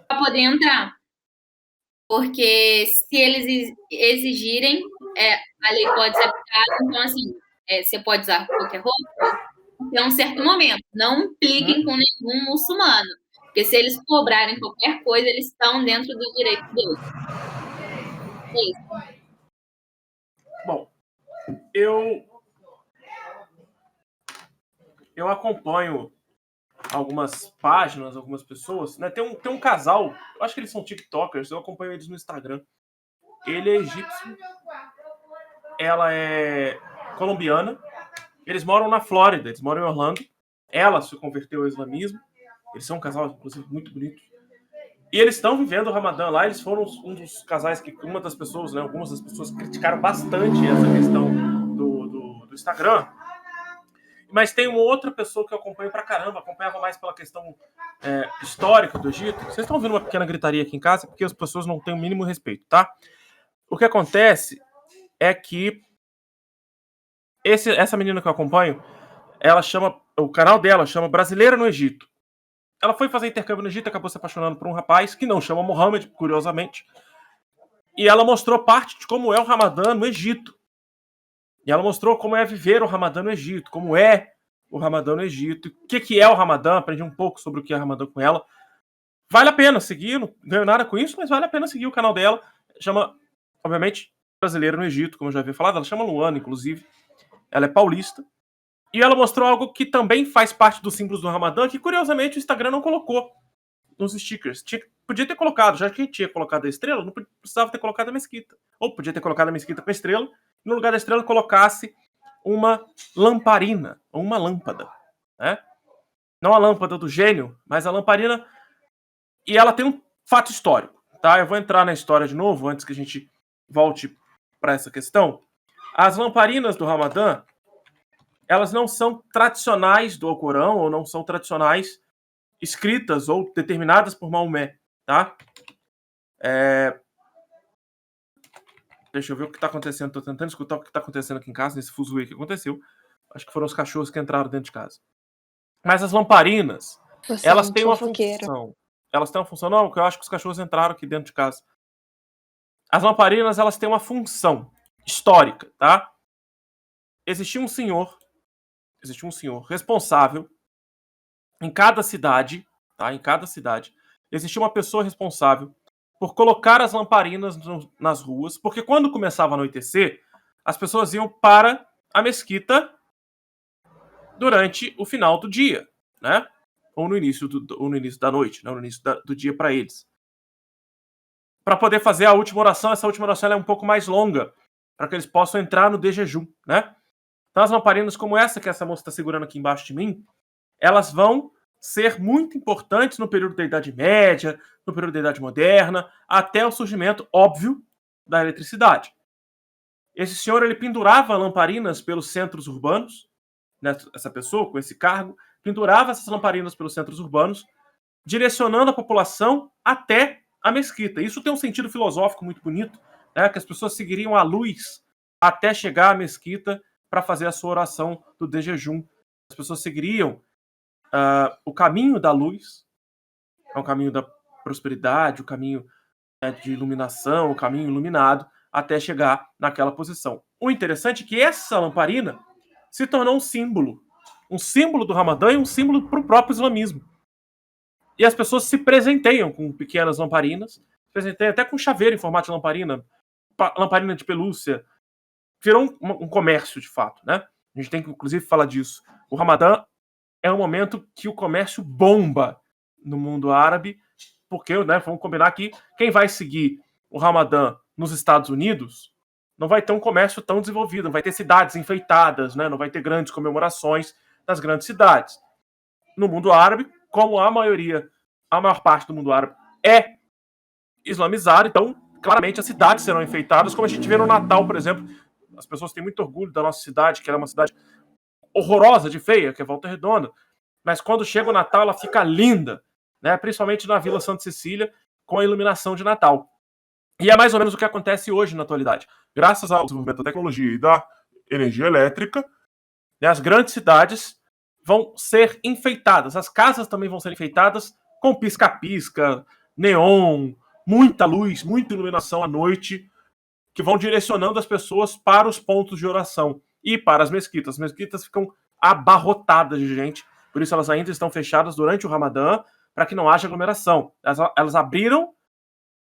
para poder entrar. Porque se eles exigirem, a lei pode ser aplicada. Então, assim, você pode usar qualquer roupa até um certo momento. Não impliquem com nenhum muçulmano. Porque se eles cobrarem qualquer coisa, eles estão dentro do direito deles. É isso. Bom, eu acompanho algumas páginas, algumas pessoas, né? Tem um casal, eu acho que eles são tiktokers, eu acompanho eles no Instagram. Ele é egípcio, ela é colombiana, eles moram na Flórida, eles moram em Orlando. Ela se converteu ao islamismo, eles são um casal, inclusive, muito bonito. E eles estão vivendo o Ramadã lá, eles foram um dos casais que algumas das pessoas criticaram bastante essa questão do Instagram. Mas tem uma outra pessoa que eu acompanho pra caramba, acompanhava mais pela questão histórica do Egito. Vocês estão ouvindo uma pequena gritaria aqui em casa porque as pessoas não têm o mínimo respeito, tá? O que acontece é que essa menina que eu acompanho, o canal dela chama Brasileira no Egito. Ela foi fazer intercâmbio no Egito e acabou se apaixonando por um rapaz que não chama Mohammed, curiosamente. E ela mostrou parte de como é o Ramadã no Egito. E ela mostrou como é viver o Ramadã no Egito, como é o Ramadã no Egito. O que é o Ramadã? Aprendi um pouco sobre o que é o Ramadã com ela. Vale a pena seguir, não ganho nada com isso, mas vale a pena seguir o canal dela. Chama, obviamente, Brasileira no Egito, como eu já havia falado. Ela chama Luana, inclusive. Ela é paulista. E ela mostrou algo que também faz parte dos símbolos do Ramadã, que curiosamente o Instagram não colocou nos stickers. Podia ter colocado, já que tinha colocado a estrela, não precisava ter colocado a mesquita. Ou podia ter colocado a mesquita com a estrela, e no lugar da estrela colocasse uma lamparina, ou uma lâmpada. Né? Não a lâmpada do gênio, mas a lamparina. E ela tem um fato histórico. Tá? Eu vou entrar na história de novo, antes que a gente volte para essa questão. As lamparinas do Ramadã, elas não são tradicionais do Alcorão, ou não são tradicionais escritas ou determinadas por Maomé, tá? Deixa eu ver o que está acontecendo. Estou tentando escutar o que está acontecendo aqui em casa, nesse fuzuê que aconteceu. Acho que foram os cachorros que entraram dentro de casa. Mas as lamparinas, elas têm uma função. Elas têm uma função, não, porque eu acho que os cachorros entraram aqui dentro de casa. As lamparinas, elas têm uma função histórica, tá? Existia um senhor responsável em cada cidade, tá? Em cada cidade, existia uma pessoa responsável por colocar as lamparinas nas ruas, porque quando começava a anoitecer, as pessoas iam para a mesquita durante o final do dia, né? Ou no início da noite, né? No início do dia para eles. Para poder fazer a última oração, essa última oração é um pouco mais longa, para que eles possam entrar no de jejum, né? Então as lamparinas como essa que essa moça está segurando aqui embaixo de mim, elas vão ser muito importantes no período da Idade Média, no período da Idade Moderna, até o surgimento, óbvio, da eletricidade. Esse senhor, ele pendurava lamparinas pelos centros urbanos, né, essa pessoa com esse cargo, pendurava essas lamparinas pelos centros urbanos, direcionando a população até a mesquita. Isso tem um sentido filosófico muito bonito, né, que as pessoas seguiriam a luz até chegar à mesquita para fazer a sua oração do de jejum. As pessoas seguiriam o caminho da luz, é o caminho da prosperidade, o caminho de iluminação, o caminho iluminado, até chegar naquela posição. O interessante é que essa lamparina se tornou um símbolo do Ramadã e um símbolo para o próprio islamismo. E as pessoas se presenteiam com pequenas lamparinas, se presenteiam até com chaveiro em formato de lamparina de pelúcia. Virou um comércio, de fato, né? A gente tem que, inclusive, falar disso. O Ramadã é um momento que o comércio bomba no mundo árabe, porque, né, vamos combinar que quem vai seguir o Ramadã nos Estados Unidos não vai ter um comércio tão desenvolvido, não vai ter cidades enfeitadas, né, não vai ter grandes comemorações nas grandes cidades. No mundo árabe, como a maior parte do mundo árabe é islamizado, então, claramente, as cidades serão enfeitadas, como a gente vê no Natal, por exemplo. As pessoas têm muito orgulho da nossa cidade, que ela é uma cidade horrorosa de feia, que é Volta Redonda, mas quando chega o Natal ela fica linda, né? Principalmente na Vila Santa Cecília, com a iluminação de Natal. E é mais ou menos o que acontece hoje na atualidade. Graças ao desenvolvimento da tecnologia e da energia elétrica, né, as grandes cidades vão ser enfeitadas, as casas também vão ser enfeitadas com pisca-pisca, neon, muita luz, muita iluminação à noite, que vão direcionando as pessoas para os pontos de oração e para as mesquitas. As mesquitas ficam abarrotadas de gente, por isso elas ainda estão fechadas durante o Ramadã, para que não haja aglomeração. Elas abriram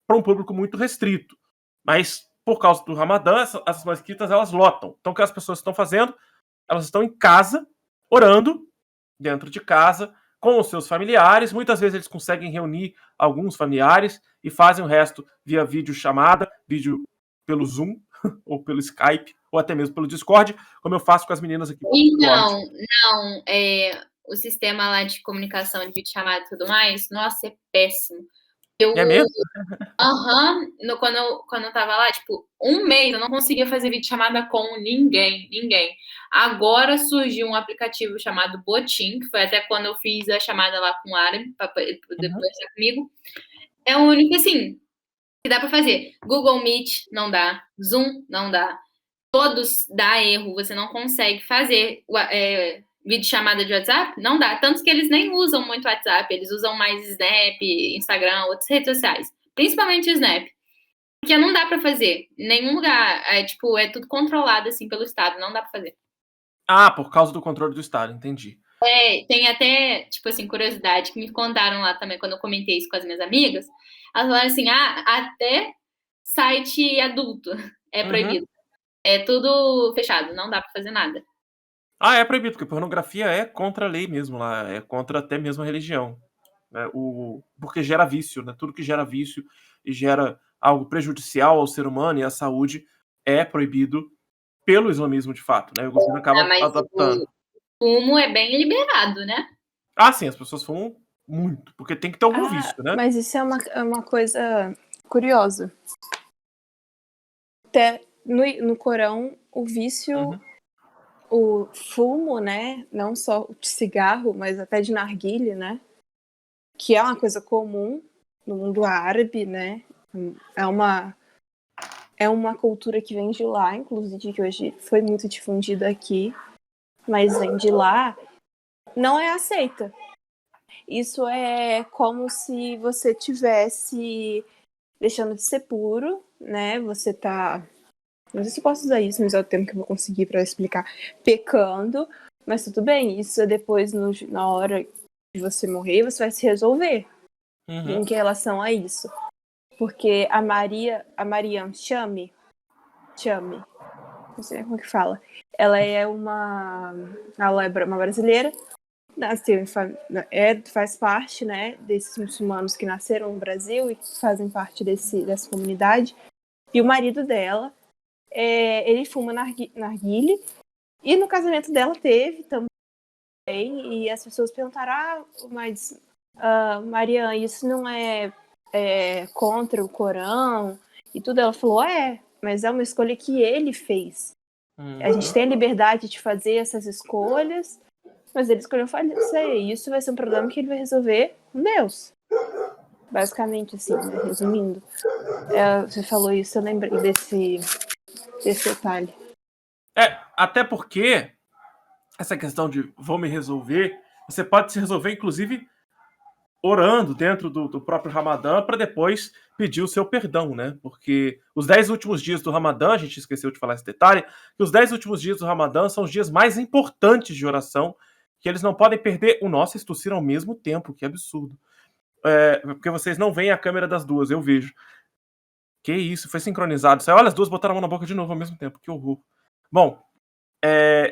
para um público muito restrito, mas por causa do Ramadã, essas mesquitas elas lotam. Então o que as pessoas estão fazendo? Elas estão em casa, orando, dentro de casa, com os seus familiares. Muitas vezes eles conseguem reunir alguns familiares e fazem o resto via videochamada, vídeo pelo Zoom, ou pelo Skype, ou até mesmo pelo Discord, como eu faço com as meninas aqui. Então, não, o sistema lá de comunicação, de videochamada e tudo mais, nossa, é péssimo. É mesmo? Quando eu tava lá, tipo, um mês eu não conseguia fazer videochamada com ninguém. Agora surgiu um aplicativo chamado Botim, que foi até quando eu fiz a chamada lá com o Aram, pra poder conversar comigo. É o único, assim, que dá pra fazer. Google Meet, não dá. Zoom, não dá. Todos dá erro, você não consegue fazer videochamada de WhatsApp, não dá. Tanto que eles nem usam muito WhatsApp, eles usam mais Snap, Instagram, outras redes sociais. Principalmente o Snap. Porque não dá pra fazer. Em nenhum lugar. É tudo controlado, assim, pelo Estado. Não dá pra fazer. Ah, por causa do controle do Estado, entendi. Tem até, tipo assim, curiosidade que me contaram lá também, quando eu comentei isso com as minhas amigas. Elas falaram assim, até site adulto é proibido. É tudo fechado, não dá pra fazer nada. É proibido, porque pornografia é contra a lei mesmo lá, é contra até mesmo a religião. Né? Porque gera vício, né? Tudo que gera vício e gera algo prejudicial ao ser humano e à saúde é proibido pelo islamismo de fato, né? O governo acaba Mas adaptando. o fumo é bem liberado, né? Sim, as pessoas fumam muito, porque tem que ter algum vício, né? Mas isso é uma coisa curiosa. Até no Corão, o vício, o fumo, né? Não só de cigarro, mas até de narguilé, né? Que é uma coisa comum no mundo árabe, né? É uma cultura que vem de lá, inclusive, que hoje foi muito difundida aqui, mas vem de lá, não é aceita. Isso é como se você tivesse deixando de ser puro, né? Você tá. Não sei se eu posso usar isso, mas é o termo que eu vou conseguir para explicar. Pecando, mas tudo bem, isso é depois, na hora de você morrer, você vai se resolver em relação a isso. Porque a Mariam Chame, não sei como que fala, ela é uma brasileira, nasceu faz parte, né, desses muçulmanos que nasceram no Brasil e que fazem parte dessa comunidade. E o marido dela, ele fuma narguilé, e no casamento dela teve também, e as pessoas perguntaram, mas Mariam, isso não é contra o Corão e tudo? Ela falou, mas é uma escolha que ele fez. A gente tem a liberdade de fazer essas escolhas, mas ele escolheu fazer. E isso vai ser um problema que ele vai resolver com Deus. Basicamente, assim, né? Resumindo. Você falou isso, eu lembrei desse detalhe. Até porque essa questão de vou me resolver, você pode se resolver, inclusive, orando dentro do próprio Ramadã para depois pedir o seu perdão, né? Porque os 10 últimos dias do Ramadã, a gente esqueceu de falar esse detalhe, que os 10 últimos dias do Ramadã são os dias mais importantes de oração, que eles não podem perder. O nosso eles tossiram ao mesmo tempo, que absurdo. Porque vocês não veem a câmera das duas, eu vejo. Que isso, foi sincronizado. Olha, as duas botaram a mão na boca de novo ao mesmo tempo, que horror. Bom,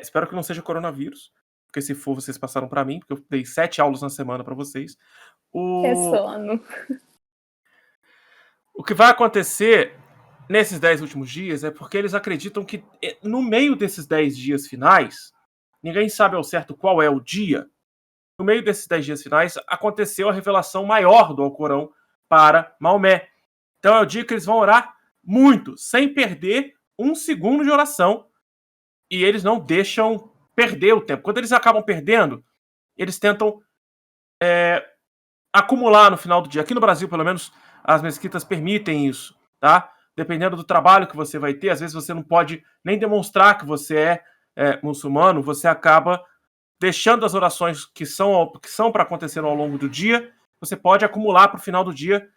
espero que não seja coronavírus, porque se for, vocês passaram para mim, porque eu dei 7 aulas na semana para vocês. É sono. O que vai acontecer nesses 10 últimos dias é porque eles acreditam que no meio desses 10 dias finais, ninguém sabe ao certo qual é o dia, no meio desses 10 dias finais aconteceu a revelação maior do Alcorão para Maomé. Então é o dia que eles vão orar muito, sem perder um segundo de oração, e eles não deixam perder o tempo. Quando eles acabam perdendo, eles tentam acumular no final do dia. Aqui no Brasil, pelo menos, as mesquitas permitem isso, tá? Dependendo do trabalho que você vai ter, às vezes você não pode nem demonstrar que você é muçulmano, você acaba deixando as orações que são para acontecer ao longo do dia, você pode acumular para o final do dia,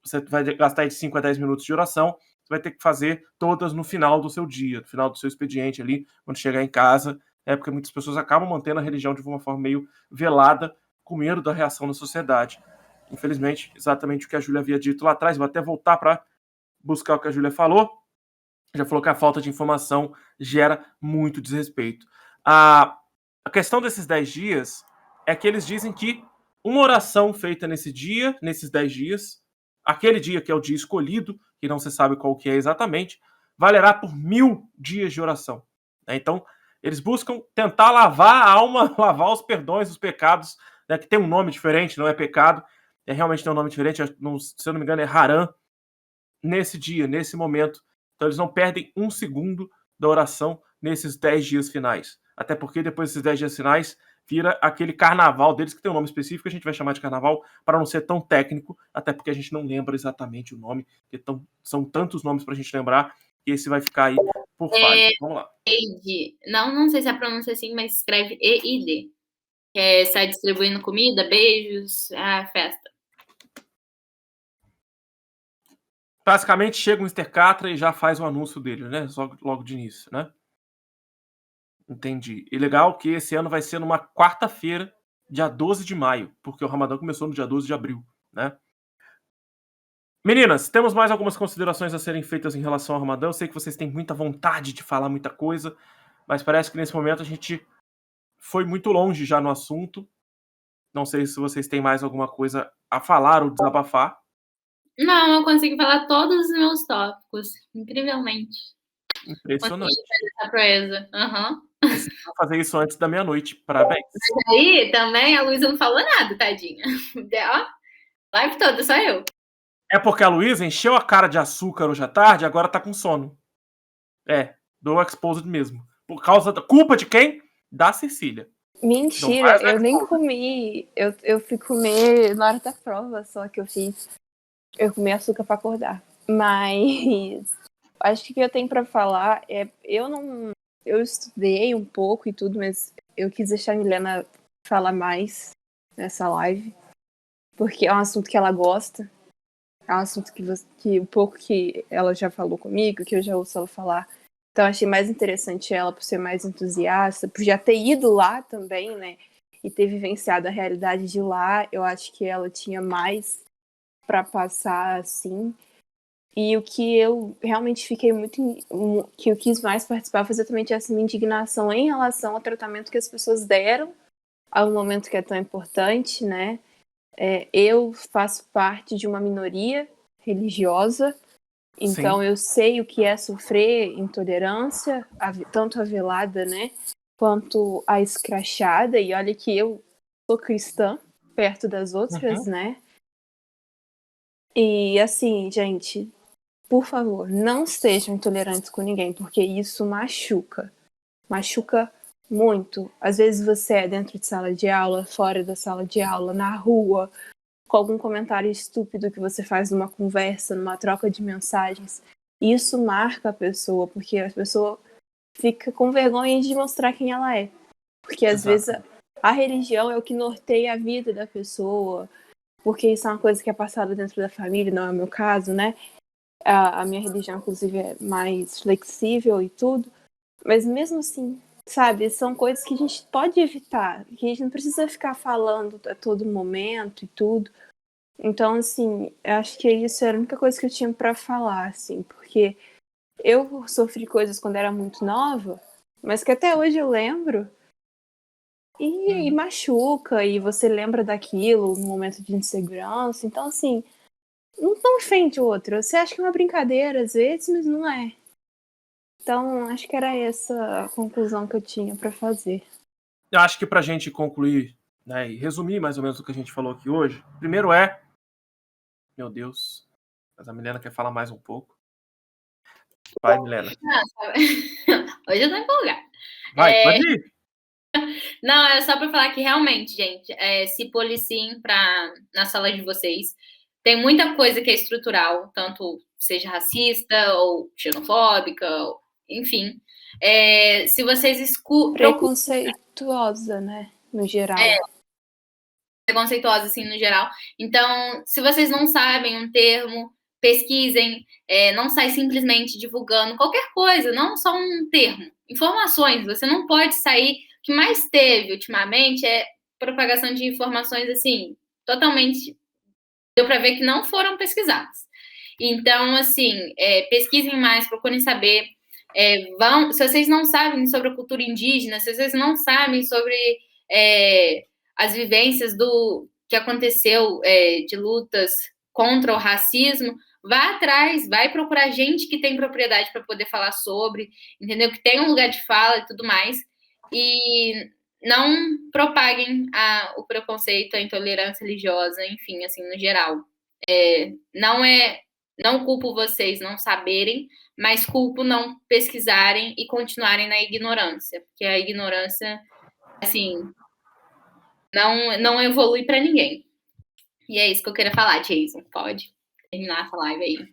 você vai gastar de 5 a 10 minutos de oração, você vai ter que fazer todas no final do seu dia, no final do seu expediente ali, quando chegar em casa, porque muitas pessoas acabam mantendo a religião de uma forma meio velada, com medo da reação da sociedade. Infelizmente, exatamente o que a Júlia havia dito lá atrás, vou até voltar para buscar o que a Júlia falou, já falou que a falta de informação gera muito desrespeito. A questão desses 10 dias é que eles dizem que uma oração feita nesse dia, nesses 10 dias, aquele dia que é o dia escolhido, que não se sabe qual que é exatamente, valerá por 1000 dias de oração. Então, eles buscam tentar lavar a alma, lavar os perdões, os pecados, né, que tem um nome diferente, não é pecado, realmente tem um nome diferente, se eu não me engano é Haram, nesse dia, nesse momento. Então eles não perdem um segundo da oração nesses 10 dias finais. Até porque depois desses 10 dias finais vira aquele carnaval deles, que tem um nome específico, a gente vai chamar de carnaval, para não ser tão técnico, até porque a gente não lembra exatamente o nome, porque são tantos nomes para a gente lembrar, que esse vai ficar aí por falha. Vamos lá. Eid. Não sei se a pronúncia é assim, mas escreve EID. Que sai distribuindo comida, beijos, festa. Basicamente chega o Mr. Catra e já faz o anúncio dele, né? Logo de início, né? Entendi. E legal que esse ano vai ser numa quarta-feira, dia 12 de maio, porque o Ramadã começou no dia 12 de abril, né? Meninas, temos mais algumas considerações a serem feitas em relação ao Ramadã. Eu sei que vocês têm muita vontade de falar muita coisa, mas parece que nesse momento a gente foi muito longe já no assunto. Não sei se vocês têm mais alguma coisa a falar ou desabafar. Não, eu consigo falar todos os meus tópicos, incrivelmente. Impressionante. Consegui fazer essa proeza. Aham. Vou fazer isso antes da meia-noite. Parabéns. Aí também a Luísa não falou nada, tadinha. Ó, live toda, só eu. É porque a Luísa encheu a cara de açúcar hoje à tarde e agora tá com sono. Do Exposed mesmo. Por causa da culpa de quem? Da Cecília. Mentira, eu nem comi. Eu fui comer na hora da prova, só que eu fiz. Eu comi açúcar pra acordar. Mas acho que o que eu tenho pra falar é. Eu estudei um pouco e tudo, mas eu quis deixar a Milena falar mais nessa live. Porque é um assunto que ela gosta. É um assunto que o pouco que ela já falou comigo, que eu já ouço ela falar. Então, eu achei mais interessante ela por ser mais entusiasta, por já ter ido lá também, né? E ter vivenciado a realidade de lá. Eu acho que ela tinha mais para passar, assim. E o que eu realmente fiquei que eu quis mais participar foi exatamente essa minha indignação em relação ao tratamento que as pessoas deram a um momento que é tão importante, né? Eu faço parte de uma minoria religiosa, então eu sei o que é sofrer intolerância, tanto a velada, né, quanto a escrachada, e olha que eu sou cristã, perto das outras, né? E assim, gente, por favor, não sejam intolerantes com ninguém, porque isso machuca. Machuca muito. Às vezes você é dentro de sala de aula, fora da sala de aula, na rua, com algum comentário estúpido que você faz numa conversa, numa troca de mensagens. Isso marca a pessoa, porque a pessoa fica com vergonha de mostrar quem ela é. Porque às vezes a religião é o que norteia a vida da pessoa, porque isso é uma coisa que é passada dentro da família, não é o meu caso, né? A minha religião, inclusive, é mais flexível e tudo. Mas mesmo assim, sabe, são coisas que a gente pode evitar, que a gente não precisa ficar falando a todo momento e tudo. Então, assim, eu acho que isso era a única coisa que eu tinha pra falar, assim, porque eu sofri coisas quando era muito nova, mas que até hoje eu lembro e machuca, e você lembra daquilo no momento de insegurança. Então, assim, não ofende o outro. Você acha que é uma brincadeira às vezes, mas não é. Então, acho que era essa a conclusão que eu tinha pra fazer. Eu acho que pra gente concluir, né, e resumir mais ou menos o que a gente falou aqui hoje, primeiro meu Deus, mas a Milena quer falar mais um pouco. Vai, Milena. Hoje eu tô empolgada. Vai, pode ir. Não, é só pra falar que realmente, gente, se policiem na sala de vocês. Tem muita coisa que é estrutural, tanto seja racista ou xenofóbica, enfim. Se vocês Preconceituosa, né? No geral. Preconceituosa, assim, no geral. Então, se vocês não sabem um termo, pesquisem, não sai simplesmente divulgando qualquer coisa, não só um termo. Informações, você não pode sair. O que mais teve ultimamente é propagação de informações, assim, totalmente. Deu para ver que não foram pesquisadas. Então, assim, pesquisem mais, procurem saber. Se vocês não sabem sobre a cultura indígena, se vocês não sabem sobre as vivências do que aconteceu de lutas contra o racismo, vá atrás, vai procurar gente que tem propriedade para poder falar sobre, entendeu? Que tem um lugar de fala e tudo mais. E não propaguem o preconceito, a intolerância religiosa, enfim, assim, no geral. Não culpo vocês não saberem, mas culpo não pesquisarem e continuarem na ignorância, porque a ignorância, assim, não evolui para ninguém. E é isso que eu queria falar, Jason. Pode terminar essa live aí.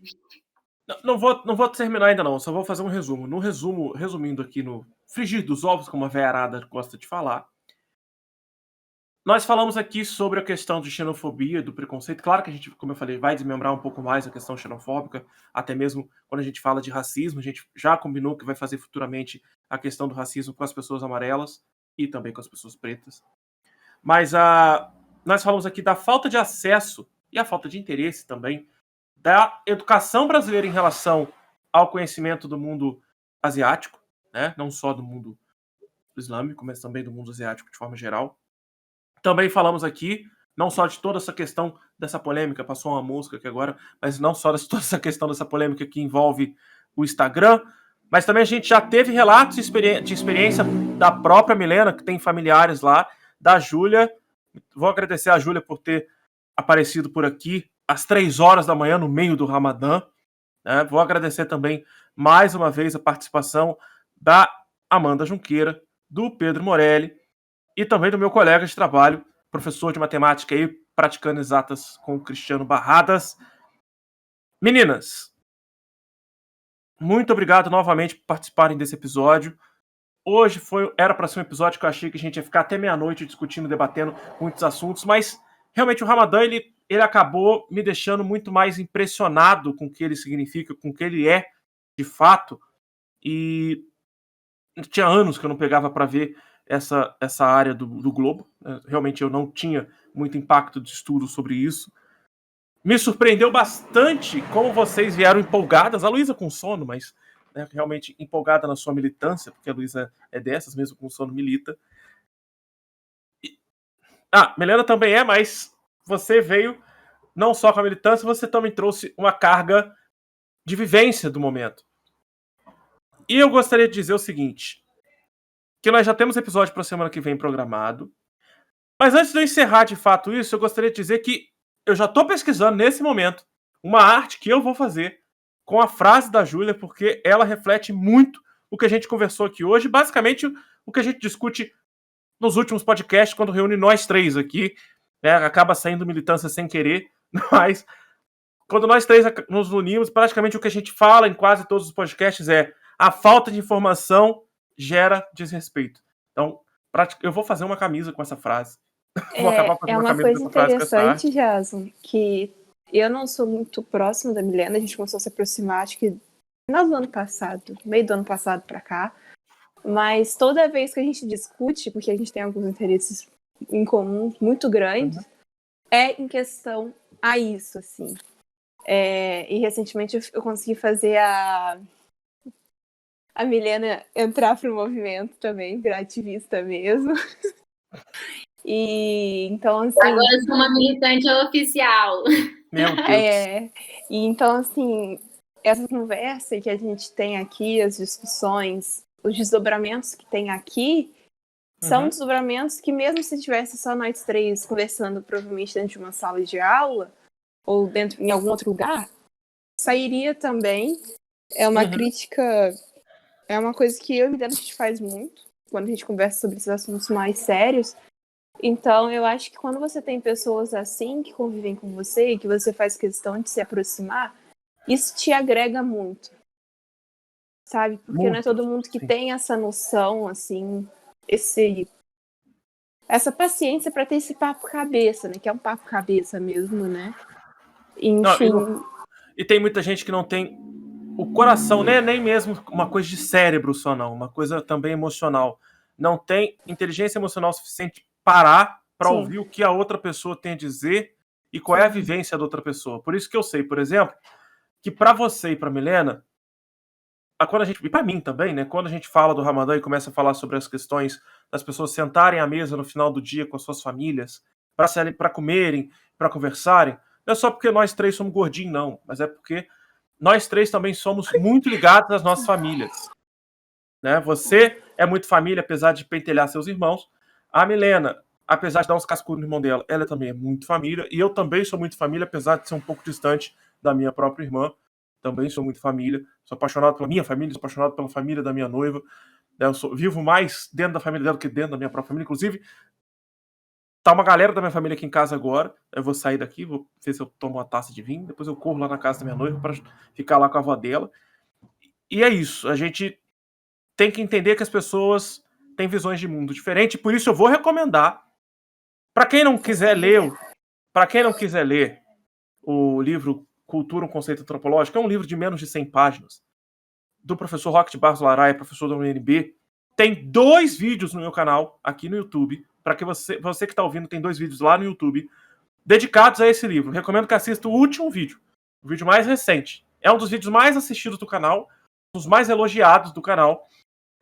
Não vou terminar ainda não, só vou fazer um resumo. No resumindo aqui no frigir dos ovos, como a véia arada gosta de falar, Nós falamos aqui sobre a questão de xenofobia, do preconceito. Claro que a gente, como eu falei, vai desmembrar um pouco mais a questão xenofóbica, até mesmo quando a gente fala de racismo. A gente já combinou que vai fazer futuramente a questão do racismo com as pessoas amarelas e também com as pessoas pretas. Mas nós falamos aqui da falta de acesso e a falta de interesse também da educação brasileira em relação ao conhecimento do mundo asiático, né? Não só do mundo islâmico, mas também do mundo asiático de forma geral. Também falamos aqui, não só de toda essa questão dessa polêmica, passou uma música aqui agora, mas não só de toda essa questão dessa polêmica que envolve o Instagram, mas também a gente já teve relatos de experiência da própria Milena, que tem familiares lá, da Júlia. Vou agradecer a Júlia por ter aparecido por aqui às 3 horas da manhã, no meio do Ramadã. Né? Vou agradecer também, mais uma vez, a participação da Amanda Junqueira, do Pedro Morelli, e também do meu colega de trabalho, professor de matemática e praticando exatas com o Cristiano Barradas. Meninas, muito obrigado novamente por participarem desse episódio. Hoje era para ser um episódio que eu achei que a gente ia ficar até meia-noite discutindo, debatendo muitos assuntos, mas realmente o Ramadã ele acabou me deixando muito mais impressionado com o que ele significa, com o que ele é de fato. E tinha anos que eu não pegava para ver essa área do globo. Realmente eu não tinha muito impacto de estudo sobre isso. Me surpreendeu bastante como vocês vieram empolgadas. A Luísa com sono, mas né, realmente empolgada na sua militância, porque a Luísa é dessas, mesmo com sono milita. Milena também é, mas você veio não só com a militância, você também trouxe uma carga de vivência do momento. E eu gostaria de dizer o seguinte, que nós já temos episódio para a semana que vem programado. Mas antes de eu encerrar de fato isso, eu gostaria de dizer que eu já estou pesquisando nesse momento uma arte que eu vou fazer com a frase da Júlia, porque ela reflete muito o que a gente conversou aqui hoje, basicamente o que a gente discute nos últimos podcasts, quando reúne nós três aqui, né, acaba saindo militância sem querer, mas quando nós três nos unimos, praticamente o que a gente fala em quase todos os podcasts é a falta de informação gera desrespeito. Então, eu vou fazer uma camisa com essa frase. Vou acabar fazendo uma camisa coisa com essa frase com essa interessante, arte. Jason, que eu não sou muito próxima da Milena, a gente começou a se aproximar, acho que no final do ano passado, meio do ano passado pra cá, mas toda vez que a gente discute, porque a gente tem alguns interesses em comum muito grandes, é em questão a isso, assim. E recentemente eu consegui fazer a Milena entrar pro movimento também, virar ativista mesmo. E então, assim. Agora eu sou uma militante oficial. Meu Deus. E então, assim, essa conversa que a gente tem aqui, as discussões, os desdobramentos que tem aqui, são desdobramentos que, mesmo se tivesse só nós três conversando, provavelmente dentro de uma sala de aula, ou em algum outro lugar, sairia também. É uma crítica. É uma coisa que eu e Milena a gente faz muito quando a gente conversa sobre esses assuntos mais sérios. Então, eu acho que quando você tem pessoas assim que convivem com você e que você faz questão de se aproximar, isso te agrega muito. Sabe? Porque muito, não é todo mundo que tem essa noção, assim, essa paciência para ter esse papo cabeça, né? Que é um papo cabeça mesmo, né? Enfim. E tem muita gente que não tem o coração, né? Nem mesmo uma coisa de cérebro só não, uma coisa também emocional. Não tem inteligência emocional suficiente parar para ouvir o que a outra pessoa tem a dizer e qual é a vivência da outra pessoa. Por isso que eu sei, por exemplo, que para você e para Milena, e para mim também, né? Quando a gente fala do Ramadã e começa a falar sobre as questões das pessoas sentarem à mesa no final do dia com as suas famílias, para comerem, para conversarem, não é só porque nós três somos gordinhos, não, mas é porque nós três também somos muito ligados às nossas famílias. Né? Você é muito família, apesar de pentelhar seus irmãos. A Milena, apesar de dar uns cascudos no irmão dela, ela também é muito família. E eu também sou muito família, apesar de ser um pouco distante da minha própria irmã. Também sou muito família. Sou apaixonado pela minha família, sou apaixonado pela família da minha noiva. Eu vivo mais dentro da família dela do que dentro da minha própria família. Inclusive, tá uma galera da minha família aqui em casa agora. Eu vou sair daqui, vou ver se eu tomo uma taça de vinho. Depois eu corro lá na casa da minha noiva para ficar lá com a avó dela. E é isso. A gente tem que entender que as pessoas têm visões de mundo diferentes. Por isso eu vou recomendar Para quem não quiser ler o livro Cultura, um Conceito Antropológico, é um livro de menos de 100 páginas, do professor Roque de Barros Laraia, professor da UNB. Tem 2 vídeos no meu canal, aqui no YouTube, para que você que está ouvindo, tem 2 vídeos lá no YouTube, dedicados a esse livro. Recomendo que assista o último vídeo, o vídeo mais recente. É um dos vídeos mais assistidos do canal, dos mais elogiados do canal.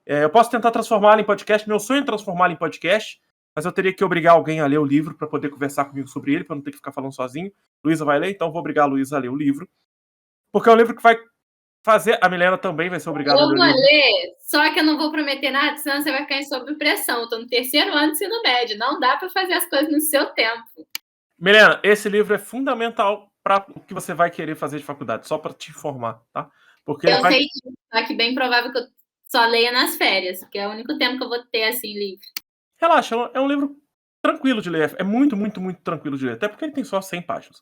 Eu posso tentar transformá-lo em podcast, meu sonho é transformá-lo em podcast, mas eu teria que obrigar alguém a ler o livro para poder conversar comigo sobre ele, para não ter que ficar falando sozinho. Luísa vai ler, então vou obrigar a Luísa a ler o livro. Porque é um livro que vai fazer... A Milena também vai ser obrigada a ler o livro. Eu vou ler, só que eu não vou prometer nada, senão você vai ficar sob pressão. Eu tô no 3º ano do ensino médio. Não dá para fazer as coisas no seu tempo. Milena, esse livro é fundamental para o que você vai querer fazer de faculdade, só para te informar, tá? Porque eu sei disso, tá? Que bem provável que eu só leia nas férias, porque é o único tempo que eu vou ter, assim, livre. Relaxa, é um livro tranquilo de ler. É muito, muito, muito tranquilo de ler. Até porque ele tem só 100 páginas.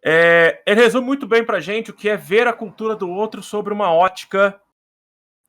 Ele resume muito bem pra gente o que é ver a cultura do outro sobre uma ótica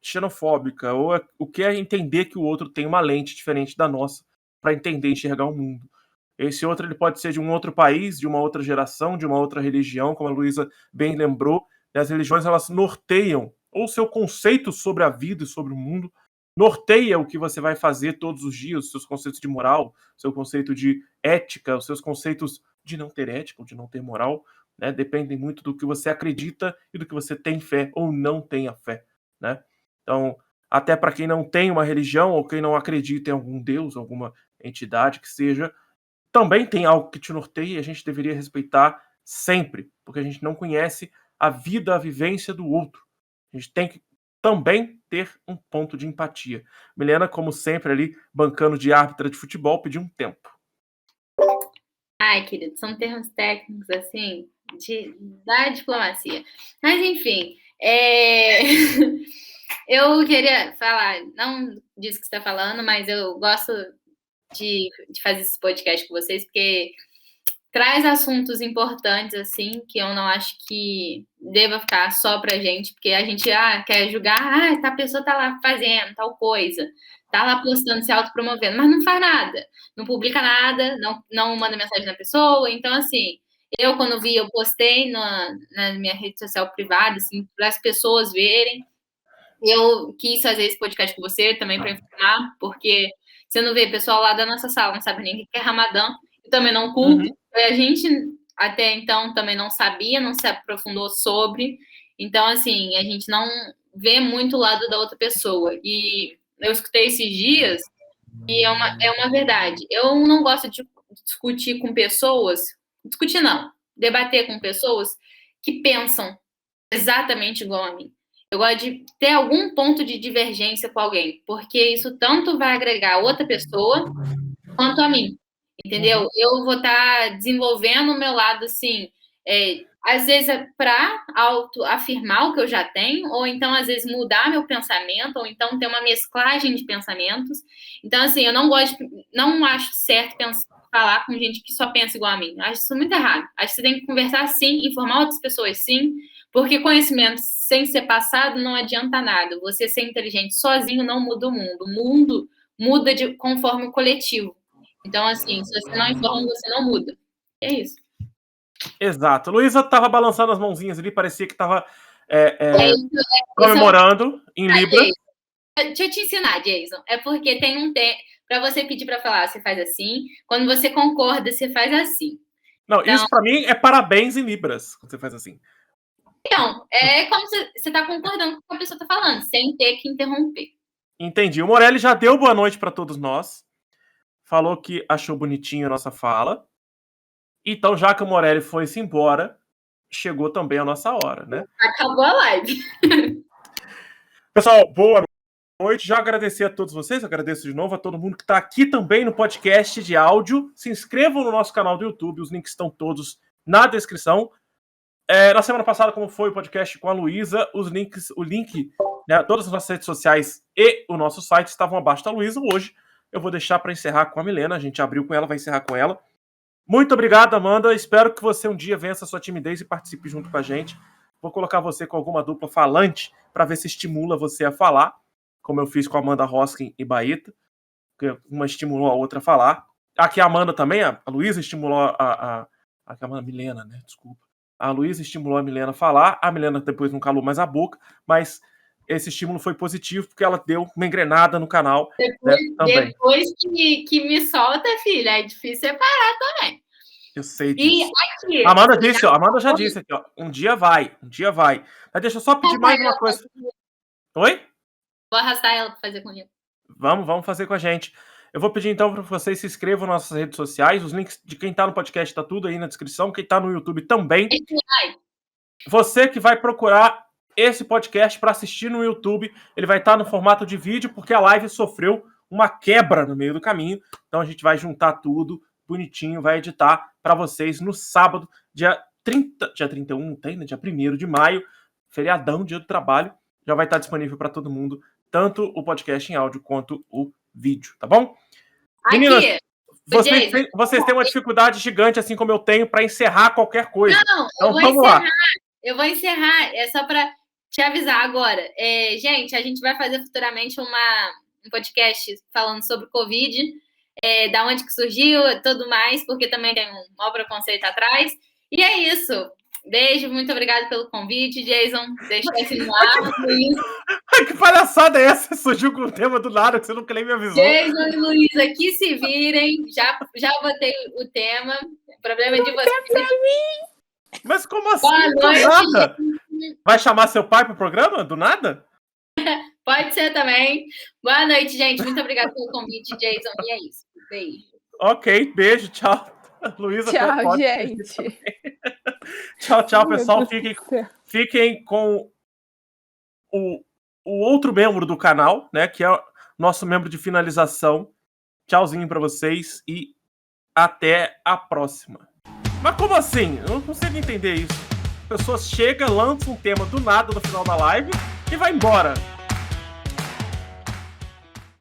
xenofóbica, ou o que é entender que o outro tem uma lente diferente da nossa para entender e enxergar o mundo. Esse outro ele pode ser de um outro país, de uma outra geração, de uma outra religião, como a Luísa bem lembrou. As religiões, elas norteiam ou seu conceito sobre a vida e sobre o mundo, norteia o que você vai fazer todos os dias, os seus conceitos de moral, seu conceito de ética, os seus conceitos de não ter ética ou de não ter moral, né? Dependem muito do que você acredita e do que você tem fé ou não tenha fé, né? Então, até para quem não tem uma religião ou quem não acredita em algum Deus, alguma entidade que seja, também tem algo que te norteia e a gente deveria respeitar sempre, porque a gente não conhece a vida, a vivência do outro. A gente tem que também ter um ponto de empatia. Milena, como sempre, ali, bancando de árbitra de futebol, pediu um tempo. Ai, querido, são termos técnicos, assim, da diplomacia. Mas, enfim, eu queria falar, não disso que você está falando, mas eu gosto de fazer esse podcast com vocês, porque traz assuntos importantes, assim, que eu não acho que deva ficar só pra gente, porque a gente quer julgar, a pessoa tá lá fazendo tal coisa, tá lá postando, se autopromovendo, mas não faz nada, não publica nada, não manda mensagem na pessoa. Então, assim, quando eu postei na minha rede social privada, assim, para as pessoas verem. Eu quis fazer esse podcast com você também para informar, porque você não vê pessoal lá da nossa sala, não sabe nem o que é Ramadã, eu também não culpo. A gente até então também não sabia, não se aprofundou sobre. Então, assim, a gente não vê muito o lado da outra pessoa. E eu escutei esses dias e é uma verdade. Eu não gosto de discutir com pessoas, discutir não, debater com pessoas que pensam exatamente igual a mim. Eu gosto de ter algum ponto de divergência com alguém, porque isso tanto vai agregar a outra pessoa quanto a mim, entendeu? Eu vou estar desenvolvendo o meu lado, assim, às vezes é para autoafirmar o que eu já tenho, ou então, às vezes, mudar meu pensamento, ou então ter uma mesclagem de pensamentos. Então, assim, eu não acho certo falar com gente que só pensa igual a mim. Eu acho isso muito errado. Acho que você tem que conversar sim, informar outras pessoas sim, porque conhecimento sem ser passado não adianta nada. Você ser inteligente sozinho não muda o mundo. O mundo muda conforme o coletivo. Então, assim, se você não informa, você não muda. É isso. Exato. Luísa estava balançando as mãozinhas ali, parecia que estava comemorando em Libra. Deixa eu te ensinar, Jason. É porque tem um tempo para você pedir para falar, você faz assim. Quando você concorda, você faz assim. Não, então, isso para mim é parabéns em Libras, quando você faz assim. Então, é como se você está concordando com o que a pessoa está falando, sem ter que interromper. Entendi. O Morelli já deu boa noite para todos nós. Falou que achou bonitinho a nossa fala. Então, já que o Morelli foi-se embora, chegou também a nossa hora, né? Acabou a live. Pessoal, boa noite. Já agradecer a todos vocês, agradeço de novo a todo mundo que está aqui também no podcast de áudio. Se inscrevam no nosso canal do YouTube, os links estão todos na descrição. Na semana passada, como foi o podcast com a Luísa, o link, né, todas as nossas redes sociais e o nosso site estavam abaixo da Luísa. Hoje eu vou deixar para encerrar com a Milena. A gente abriu com ela, vai encerrar com ela. Muito obrigado, Amanda. Espero que você um dia vença a sua timidez e participe junto com a gente. Vou colocar você com alguma dupla falante para ver se estimula você a falar, como eu fiz com a Amanda Hoskin e Baeta, que uma estimulou a outra a falar. Aqui a Amanda também, a Luísa estimulou a Amanda, Milena, né? Desculpa. A Luísa estimulou a Milena a falar, a Milena depois não calou mais a boca, mas esse estímulo foi positivo porque ela deu uma engrenada no canal. Depois que me solta, filha, é difícil separar também. Eu sei disso. E aqui, Amanda já disse aqui, ó, um dia vai. Mas deixa eu só pedir mais uma coisa. Oi? Vou arrastar ela para fazer comigo. Vamos fazer com a gente. Eu vou pedir então para vocês se inscrevam nas nossas redes sociais. Os links de quem tá no podcast tá tudo aí na descrição. Quem tá no YouTube também. Você que vai procurar esse podcast para assistir no YouTube, ele vai estar no formato de vídeo, porque a live sofreu uma quebra no meio do caminho. Então a gente vai juntar tudo bonitinho, vai editar para vocês no sábado, dia 31, tem, né? Dia 1º de maio, feriadão, dia do trabalho. Já vai estar disponível para todo mundo, tanto o podcast em áudio quanto o vídeo, tá bom? Meninas, vocês têm uma dificuldade gigante, assim como eu tenho, para encerrar qualquer coisa. Não, então, vamos lá. Eu vou encerrar, é só para te avisar agora. Gente, a gente vai fazer futuramente um podcast falando sobre Covid, da onde que surgiu e tudo mais, porque também tem um maior preconceito atrás. E é isso. Beijo, muito obrigada pelo convite, Jason. Deixa eu assim no ar, Luiz. Que palhaçada é essa? Surgiu com o tema do nada, que você nunca nem me avisou. Jason e Luiz aqui se virem. Já botei o tema. O problema é de vocês. Mas como assim? Do nada? Vai chamar seu pai pro programa? Do nada? Pode ser também. Boa noite, gente. Muito obrigada pelo convite, Jason. E é isso. Beijo. Ok, beijo, tchau. Luísa, tchau, gente. Tchau, pessoal. Fiquem com o outro membro do canal, né? Que é nosso membro de finalização. Tchauzinho pra vocês e até a próxima. Mas como assim? Eu não consigo entender isso. A pessoa chega, lança um tema do nada no final da live e vai embora.